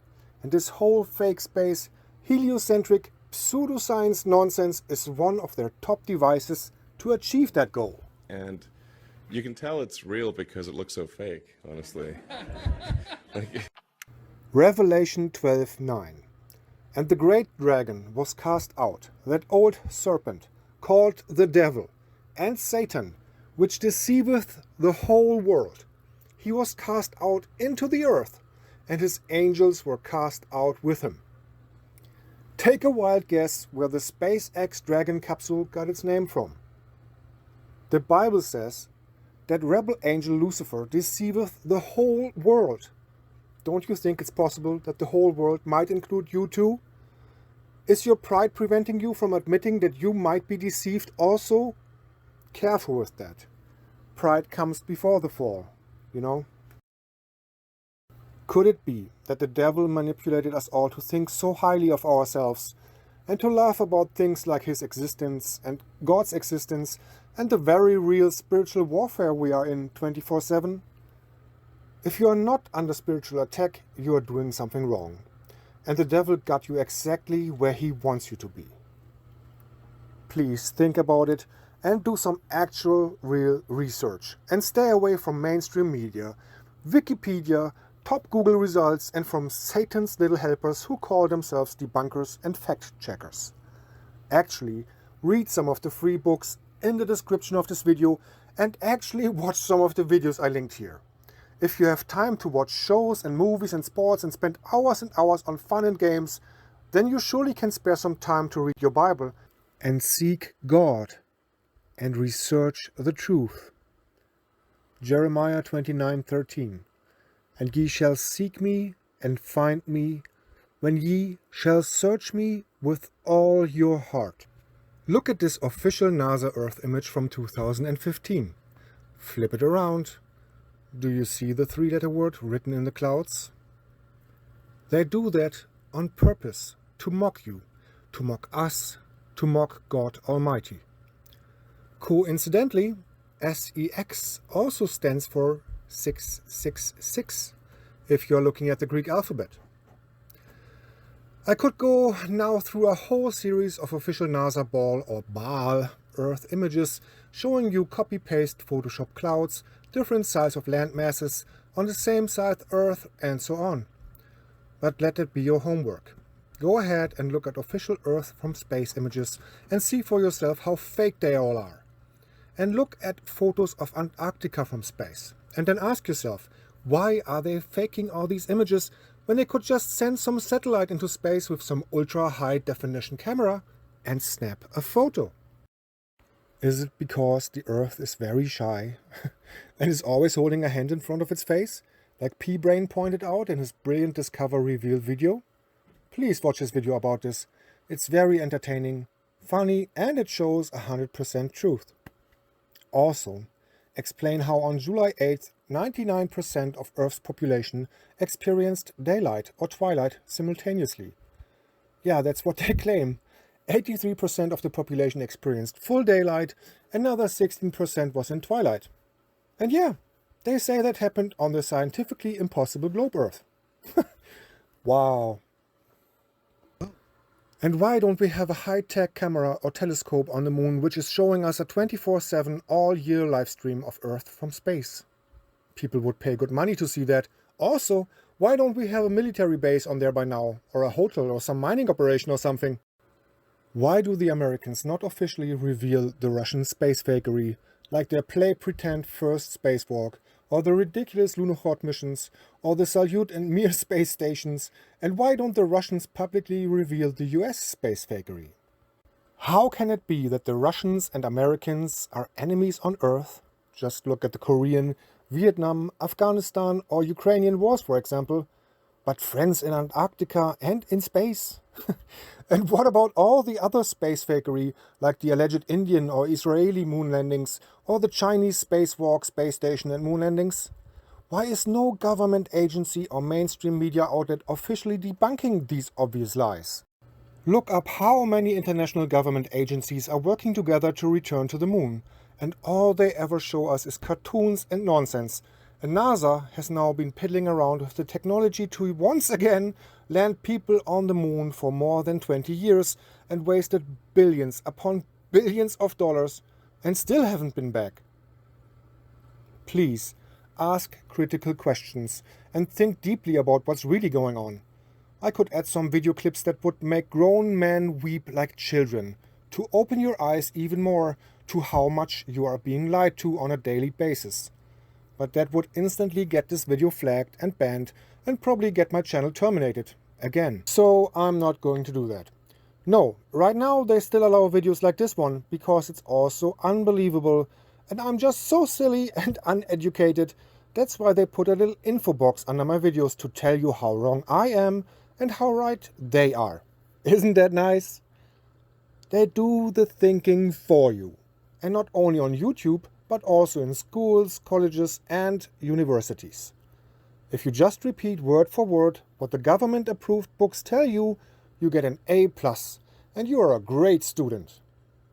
S1: and this whole fake space, heliocentric, pseudoscience nonsense is one of their top devices to achieve that goal.
S24: And you can tell it's real because it looks so fake, honestly.
S1: Revelation 12:9. And the great dragon was cast out, that old serpent, called the devil, and Satan, which deceiveth the whole world. He was cast out into the earth, and his angels were cast out with him. Take a wild guess where the SpaceX Dragon capsule got its name from. The Bible says that rebel angel Lucifer deceiveth the whole world. Don't you think it's possible that the whole world might include you too? Is your pride preventing you from admitting that you might be deceived also? Careful with that. Pride comes before the fall, you know? Could it be that the devil manipulated us all to think so highly of ourselves and to laugh about things like his existence and God's existence and the very real spiritual warfare we are in 24/7? If you are not under spiritual attack, you are doing something wrong, and the devil got you exactly where he wants you to be. Please think about it and do some actual real research, and stay away from mainstream media, Wikipedia, top Google results and from Satan's little helpers who call themselves debunkers and fact-checkers. Actually, read some of the free books in the description of this video and actually watch some of the videos I linked here. If you have time to watch shows and movies and sports and spend hours and hours on fun and games, then you surely can spare some time to read your Bible and seek God and research the truth. Jeremiah 29:13. And ye shall seek me and find me when ye shall search me with all your heart. Look at this official NASA Earth image from 2015. Flip it around. Do you see the three-letter word written in the clouds? They do that on purpose, to mock you, to mock us, to mock God Almighty. Coincidentally, SEX also stands for 666, if you're looking at the Greek alphabet. I could go now through a whole series of official NASA ball or BAL Earth images showing you copy-paste Photoshop clouds, different size of land masses on the same side Earth, and so on. But let it be your homework. Go ahead and look at official Earth from space images and see for yourself how fake they all are. And look at photos of Antarctica from space. And then ask yourself, why are they faking all these images when they could just send some satellite into space with some ultra-high definition camera and snap a photo? Is it because the Earth is very shy and is always holding a hand in front of its face, like P-Brane pointed out in his brilliant Discover Reveal video? Please watch his video about this. It's very entertaining, funny, and it shows 100% truth. Also, explain how on July 8th, 99% of Earth's population experienced daylight or twilight simultaneously. Yeah, that's what they claim. 83% of the population experienced full daylight, another 16% was in twilight. And yeah, they say that happened on the scientifically impossible globe Earth. Wow. And why don't we have a high-tech camera or telescope on the moon which is showing us a 24/7 all-year live stream of Earth from space? People would pay good money to see that. Also, why don't we have a military base on there by now, or a hotel or some mining operation or something? Why do the Americans not officially reveal the Russian space fakery, like their play-pretend first spacewalk, or the ridiculous Lunokhod missions, or the Salyut and Mir space stations, and why don't the Russians publicly reveal the US space fakery? How can it be that the Russians and Americans are enemies on Earth? Just look at the Korean, Vietnam, Afghanistan or Ukrainian wars, for example, but friends in Antarctica and in space? And what about all the other space fakery, like the alleged Indian or Israeli moon landings, or the Chinese spacewalk, space station and moon landings? Why is no government agency or mainstream media outlet officially debunking these obvious lies? Look up how many international government agencies are working together to return to the moon, and all they ever show us is cartoons and nonsense. And NASA has now been piddling around with the technology to once again land people on the moon for more than 20 years and wasted billions upon billions of dollars and still haven't been back. Please, ask critical questions and think deeply about what's really going on. I could add some video clips that would make grown men weep like children, to open your eyes even more to how much you are being lied to on a daily basis. But that would instantly get this video flagged and banned and probably get my channel terminated again. So I'm not going to do that. No, right now they still allow videos like this one because it's also unbelievable and I'm just so silly and uneducated. That's why they put a little info box under my videos to tell you how wrong I am and how right they are. Isn't that nice? They do the thinking for you. And not only on YouTube, but also in schools, colleges and universities. If you just repeat word for word what the government-approved books tell you, you get an A+, and you are a great student.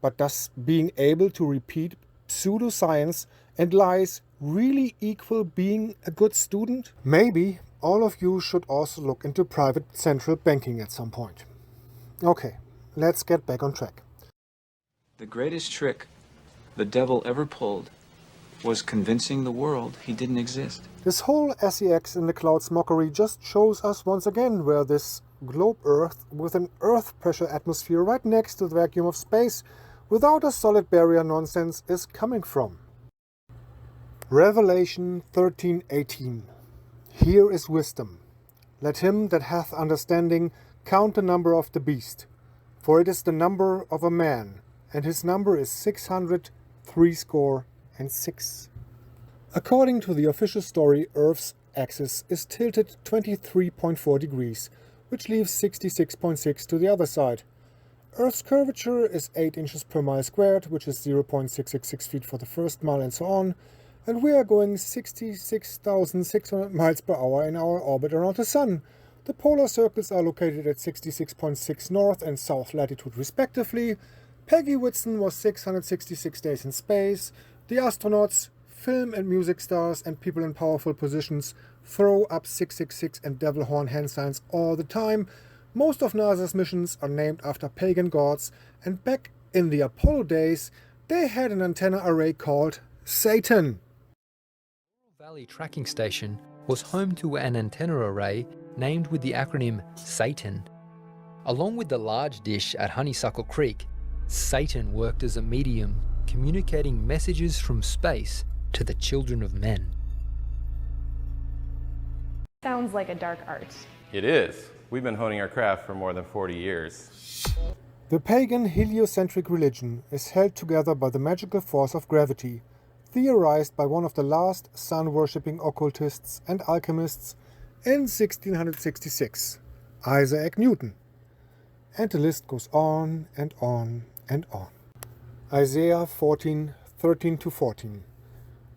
S1: But does being able to repeat pseudoscience and lies really equal being a good student? Maybe all of you should also look into private central banking at some point. Okay, let's get back on track.
S3: The greatest trick the devil ever pulled was convincing the world he didn't exist.
S1: This whole SEX in the clouds mockery just shows us once again where this globe Earth with an Earth pressure atmosphere right next to the vacuum of space without a solid barrier nonsense is coming from. Revelation 13:18. Here is wisdom. Let him that hath understanding count the number of the beast, for it is the number of a man, and his number is 666. According to the official story, Earth's axis is tilted 23.4 degrees, which leaves 66.6 to the other side. Earth's curvature is 8 inches per mile squared, which is 0.666 feet for the first mile and so on, and we are going 66,600 miles per hour in our orbit around the Sun. The polar circles are located at 66.6 north and south latitude respectively. Peggy Whitson was 666 days in space. The astronauts, film and music stars, and people in powerful positions throw up 666 and devil horn hand signs all the time. Most of NASA's missions are named after pagan gods, and back in the Apollo days, they had an antenna array called Satan.
S4: Valley Tracking Station was home to an antenna array named with the acronym Satan. Along with the large dish at Honeysuckle Creek, Satan worked as a medium communicating messages from space to the children of men.
S23: Sounds like a dark art.
S5: It is. We've been honing our craft for more than 40 years.
S1: The pagan heliocentric religion is held together by the magical force of gravity, theorized by one of the last sun-worshipping occultists and alchemists in 1666, Isaac Newton. And the list goes on and on and on. Isaiah 14:13-14.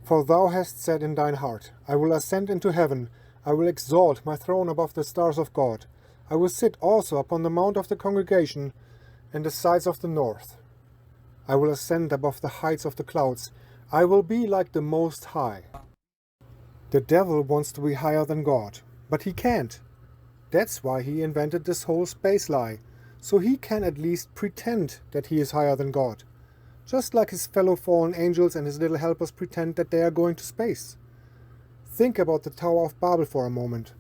S1: For thou hast said in thine heart, I will ascend into heaven, I will exalt my throne above the stars of God. I will sit also upon the mount of the congregation in the sides of the north. I will ascend above the heights of the clouds. I will be like the Most High. The devil wants to be higher than God, but he can't. That's why he invented this whole space lie, so he can at least pretend that he is higher than God. Just like his fellow fallen angels and his little helpers pretend that they are going to space. Think about the Tower of Babel for a moment.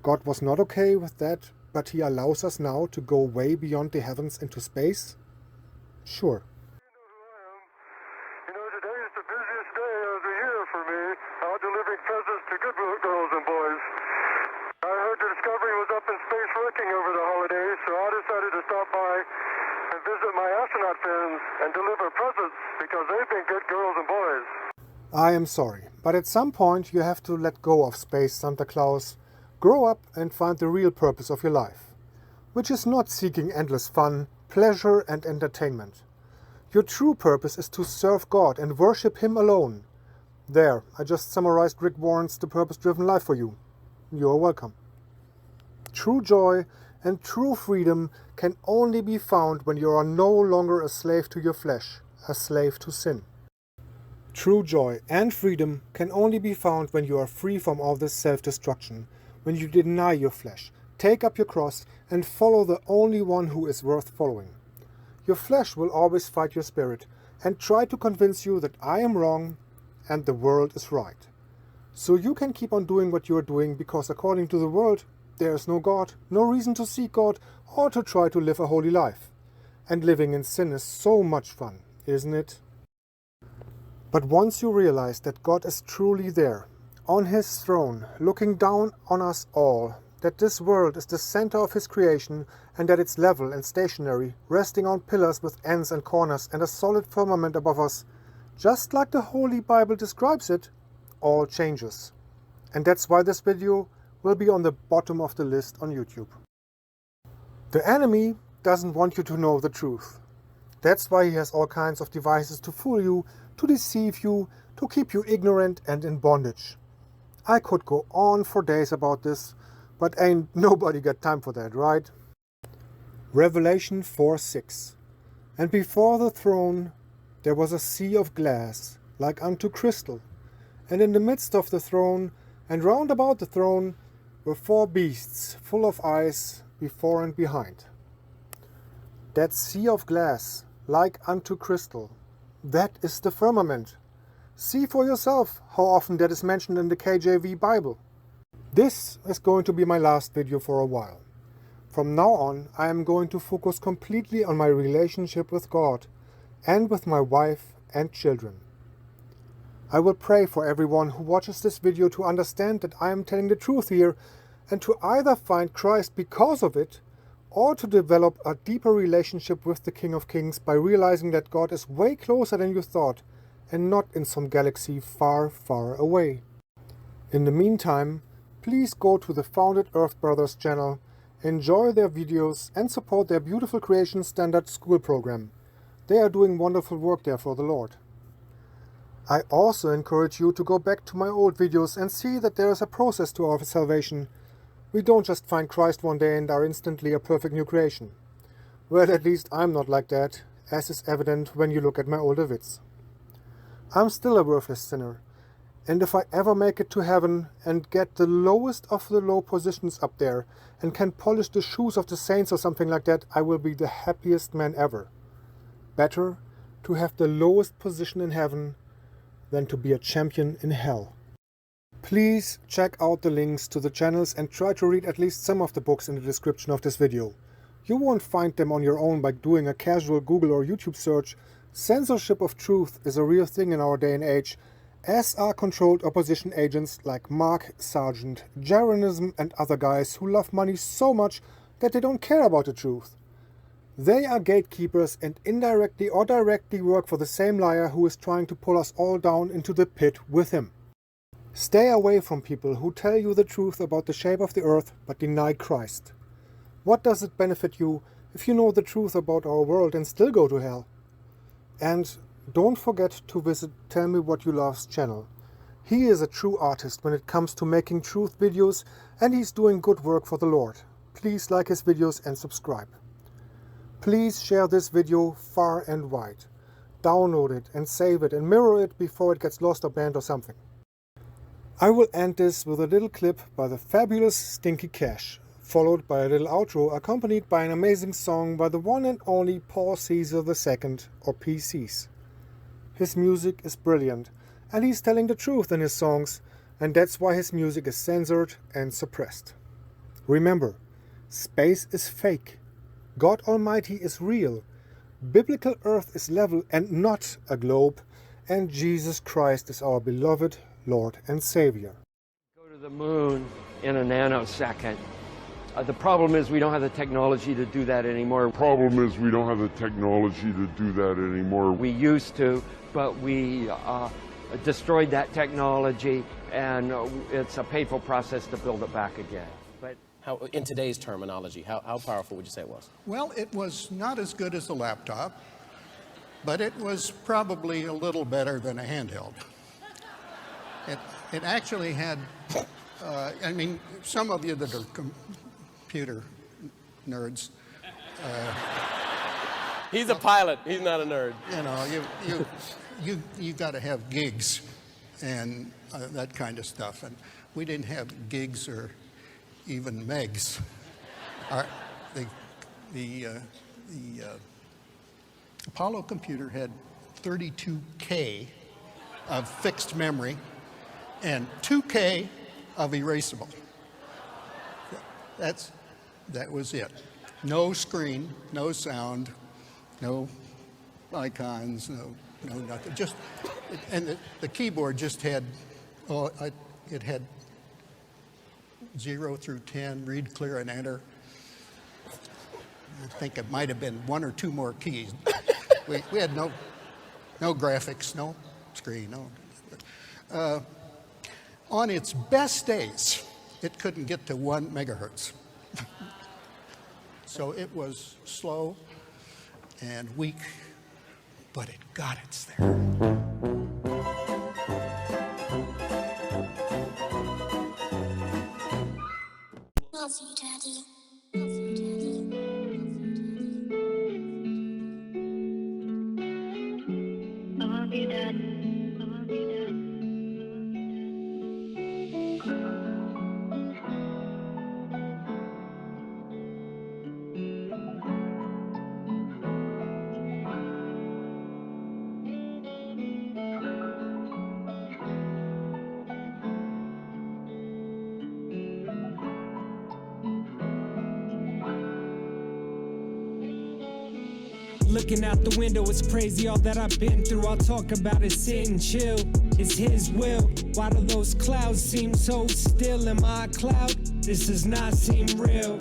S1: God was not okay with that, but he allows us now to go way beyond the heavens into space? Sure.
S19: To good girls and boys. I heard the Discovery was up in space working over the holidays, so I decided to stop by and visit my astronaut friends and deliver presents because they've been good girls and boys.
S1: I am sorry, but at some point you have to let go of space, Santa Claus. Grow up and find the real purpose of your life, which is not seeking endless fun, pleasure and entertainment. Your true purpose is to serve God and worship Him alone. There, I just summarized Rick Warren's The Purpose-Driven Life for you. You're welcome. True joy and true freedom can only be found when you are no longer a slave to your flesh, a slave to sin. True joy and freedom can only be found when you are free from all this self-destruction, when you deny your flesh, take up your cross, and follow the only one who is worth following. Your flesh will always fight your spirit and try to convince you that I am wrong and the world is right. So you can keep on doing what you are doing because according to the world, there is no God, no reason to seek God or to try to live a holy life. And living in sin is so much fun, isn't it? But once you realize that God is truly there, on His throne, looking down on us all, that this world is the center of His creation and that it's level and stationary, resting on pillars with ends and corners and a solid firmament above us, just like the Holy Bible describes it, all changes. And that's why this video will be on the bottom of the list on YouTube. The enemy doesn't want you to know the truth. That's why he has all kinds of devices to fool you, to deceive you, to keep you ignorant and in bondage. I could go on for days about this, but ain't nobody got time for that, right? Revelation 4:6. And before the throne there was a sea of glass, like unto crystal, and in the midst of the throne, and round about the throne, were 4 beasts, full of eyes, before and behind. That sea of glass, like unto crystal, that is the firmament. See for yourself how often that is mentioned in the KJV Bible. This is going to be my last video for a while. From now on, I am going to focus completely on my relationship with God and with my wife and children. I will pray for everyone who watches this video to understand that I am telling the truth here and to either find Christ because of it or to develop a deeper relationship with the King of Kings by realizing that God is way closer than you thought and not in some galaxy far, far away. In the meantime, please go to the Founded Earth Brothers channel, enjoy their videos and support their Beautiful Creation Standard School program. They are doing wonderful work there for the Lord. I also encourage you to go back to my old videos and see that there is a process to our salvation. We don't just find Christ one day and are instantly a perfect new creation. Well, at least I'm not like that, as is evident when you look at my older vids. I'm still a worthless sinner. And if I ever make it to heaven and get the lowest of the low positions up there and can polish the shoes of the saints or something like that, I will be the happiest man ever. Better to have the lowest position in heaven than to be a champion in hell. Please check out the links to the channels and try to read at least some of the books in the description of this video. You won't find them on your own by doing a casual Google or YouTube search. Censorship of truth is a real thing in our day and age, as are controlled opposition agents like Mark Sargent, Jaronism and other guys who love money so much that they don't care about the truth. They are gatekeepers and indirectly or directly work for the same liar who is trying to pull us all down into the pit with him. Stay away from people who tell you the truth about the shape of the earth but deny Christ. What does it benefit you if you know the truth about our world and still go to hell? And don't forget to visit Tell Me What You Love's channel. He is a true artist when it comes to making truth videos and he's doing good work for the Lord. Please like his videos and subscribe. Please share this video far and wide. Download it and save it and mirror it before it gets lost or banned or something. I will end this with a little clip by the fabulous Stinky Cash, followed by a little outro accompanied by an amazing song by the one and only Paul Caesar II, or PCs. His music is brilliant, and he's telling the truth in his songs, and that's why his music is censored and suppressed. Remember, space is fake. God Almighty is real. Biblical Earth is level and not a globe, and Jesus Christ is our beloved Lord and Savior.
S6: Go to the moon in a nanosecond. The problem is we don't have the technology to do that anymore. We used to, but we destroyed that technology, and it's a painful process to build it back again. But
S8: how, in today's terminology, how powerful would you say it was?
S9: Well, it was not as good as a laptop, but it was probably a little better than a handheld. It actually had, I mean, some of you that are computer nerds.
S8: He's a pilot. He's not a nerd.
S9: You know, you got to have gigs and that kind of stuff, and we didn't have gigs or even megs. The Apollo computer had 32K of fixed memory and 2K of erasable. That was it. No screen, no sound, no icons, no nothing. Just, and the keyboard just had, it had 0 through 10, read, clear, and enter. I think it might have been 1 or 2 more keys. We had no graphics, no screen, no. On its best days, it couldn't get to 1 megahertz. So it was slow and weak, but it got us there.
S10: Love you, Daddy. I love you, Dad. I love you, Dad.
S7: Looking out the window, it's crazy all that I've been through. I'll talk about it, sit and chill. It's his will. Why do those clouds seem so still? Am I a cloud? This does not seem real.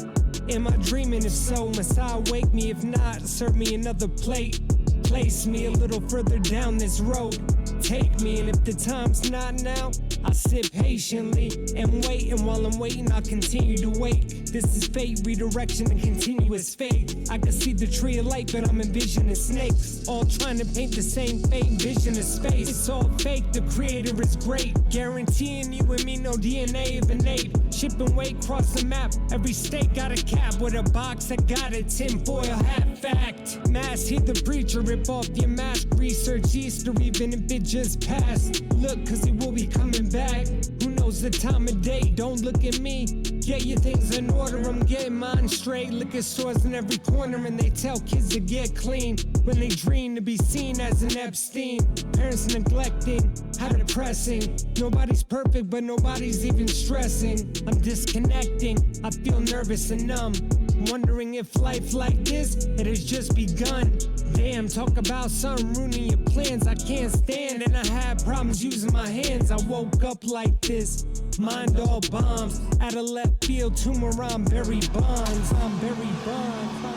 S7: Am I dreaming? If so, Messiah, wake me. If not, serve me another plate. Place me a little further down this road. Take me, and if the time's not now, I'll sit patiently and wait. And while I'm waiting, I'll continue to wait. This is fate, redirection, and continuous fate. I can see the tree of light, but I'm envisioning snakes, all trying to paint the same fate, vision of space. It's all fake, the creator is great, guaranteeing you and me no DNA of an ape. Ship and weight, cross the map, every state got a cap with a box that got a tinfoil hat. Fact, mass, hear the preacher, rip off your mask. Research Easter, even if it just passed. Look, cause it will be coming back. Who knows the time of day? Don't look at me. Get your things in order, I'm getting mine straight. Liquor stores in every corner, and they tell kids to get clean when they dream to be seen as an Epstein. Parents neglecting, how depressing. Nobody's perfect, but nobody's even stressing. I'm disconnecting, I feel nervous and numb, wondering if life like this, it has just begun. Damn, talk about something ruining your plans. I can't stand, and I had problems using my hands. I woke up like this, mind all bombs. Out of left field, tumor, I'm Barry Bonds. I'm Barry Bonds.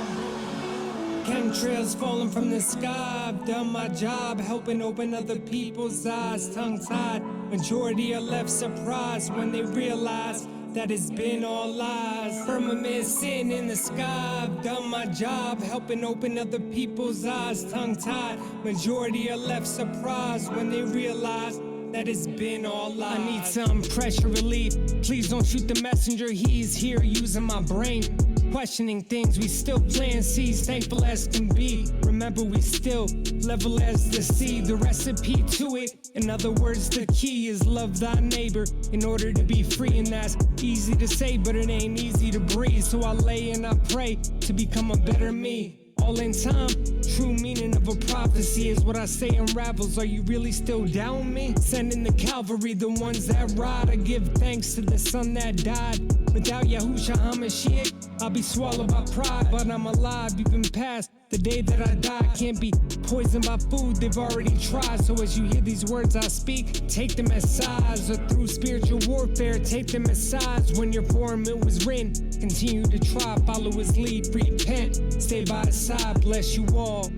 S7: Chemtrails falling from the sky. I've done my job, helping open other people's eyes. Tongue-tied, majority are left surprised when they realize that it's been all lies. Firmament sitting in the sky. I've done my job, helping open other people's eyes. Tongue-tied, majority are left surprised when they realize that it's been all lies. I need some pressure relief. Please don't shoot the messenger, he's here using my brain. Questioning things, we still plant seeds, thankful as can be. Remember, we still level as the sea, the recipe to it. In other words, the key is love thy neighbor in order to be free. And that's easy to say, but it ain't easy to breathe. So I lay and I pray to become a better me. All in time, true meaning of a prophecy is what I say unravels. Are you really still down me? Sending the cavalry, the ones that ride. I give thanks to the son that died. Without Yahushua HaMashiach, I'll be swallowed by pride. But I'm alive, even past the day that I die. Can't be poisoned by food they've already tried. So as you hear these words I speak, take them as size. Or through spiritual warfare, take them as size. When your form it was written, continue to try, follow his lead, repent, stay by his side, bless you all.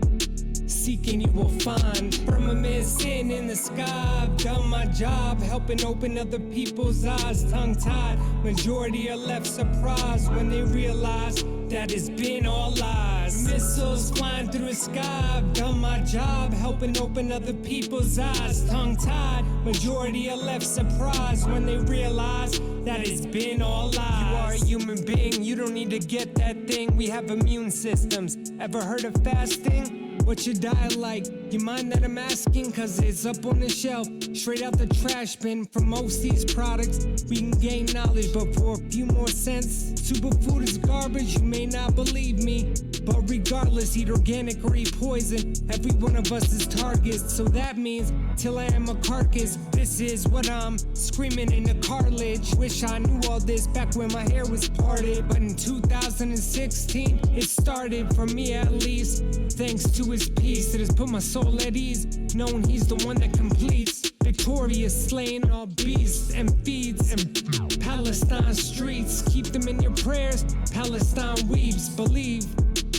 S7: Seeking you will find. Firmament sitting in the sky. I've done my job, helping open other people's eyes. Tongue-tied, majority are left surprised when they realize that it's been all lies. Missiles flying through the sky. I've done my job, helping open other people's eyes. Tongue-tied, majority are left surprised when they realize that it's been all lies. You are a human being, you don't need to get that thing. We have immune systems. Ever heard of fasting? What's your diet like? You mind that I'm asking? Cause it's up on the shelf, straight out the trash bin. For most these products, we can gain knowledge, but for a few more cents, superfood is garbage. You may not believe me, but regardless, eat organic or eat poison. Every one of us is targets, so that means till I am a carcass. This is what I'm screaming in the cartilage. Wish I knew all this back when my hair was parted, but in 2016 it started for me at least. Thanks to his peace, it has put my soul at ease, knowing he's the one that completes. Victorious, slaying all beasts and feeds and Palestine streets. Keep them in your prayers. Palestine weeps, believe.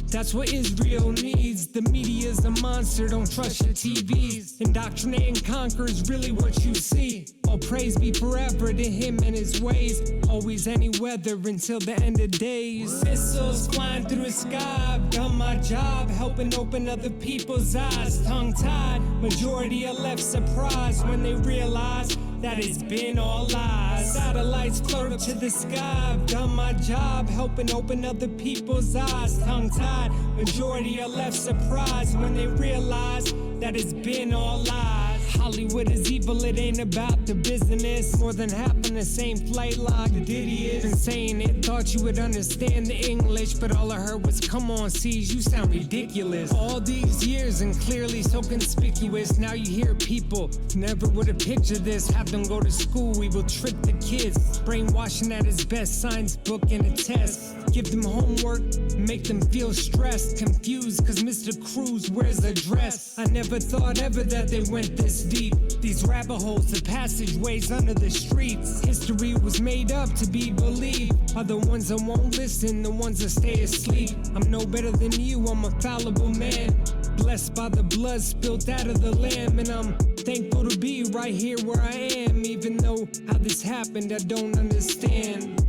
S7: That's what Israel needs. The media's a monster, don't trust your TVs. Indoctrinate and conquer is really what you see. All praise be forever to him and his ways. Always any weather until the end of days. Missiles flying through the sky. I've done my job, helping open other people's eyes. Tongue-tied, majority are left surprised when they realize that it's been all lies. Satellites float up to the sky. I've done my job, helping open other people's eyes. Tongue-tied, majority are left surprised when they realize that it's been all lies. Hollywood is evil, it ain't about the business. More than half on the same flight log. The Diddy is been saying it thought you would understand the English, but all I heard was, come on, Siege, you sound ridiculous. All these years and clearly so conspicuous. Now you hear people never would have pictured this. Have them go to school, we will trick the kids. Brainwashing at its best, science book and a test. Give them homework, make them feel stressed, confused, cause Mr. Cruz wears a dress. I never thought ever that they went this deep. These rabbit holes, the passageways under the streets. History was made up to be believed. Are the ones that won't listen, the ones that stay asleep. I'm no better than you, I'm a fallible man. Blessed by the blood spilled out of the lamb. And I'm thankful to be right here where I am. Even though how this happened, I don't understand.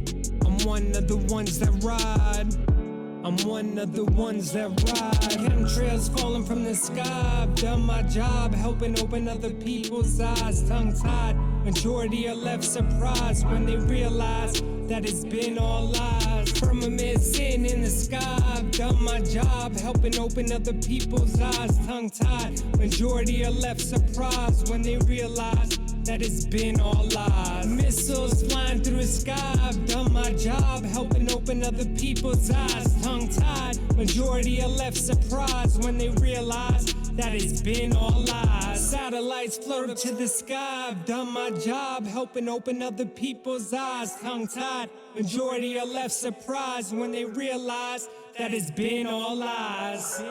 S7: I'm one of the ones that ride. I'm one of the ones that ride. Chemtrails falling from the sky. I've done my job, helping open other people's eyes. Tongue-tied, majority are left surprised when they realize that it's been all lies. Firmament sitting in the sky. I've done my job, helping open other people's eyes. Tongue-tied, majority are left surprised when they realize that it's been all lies. Missiles flying through the sky. I've done my job, helping open other people's eyes. Tongue-tied, majority are left surprised when they realize that it's been all lies. Satellites float up to the sky. I've done my job, helping open other people's eyes. Tongue-tied, majority are left surprised when they realize that it's been all lies.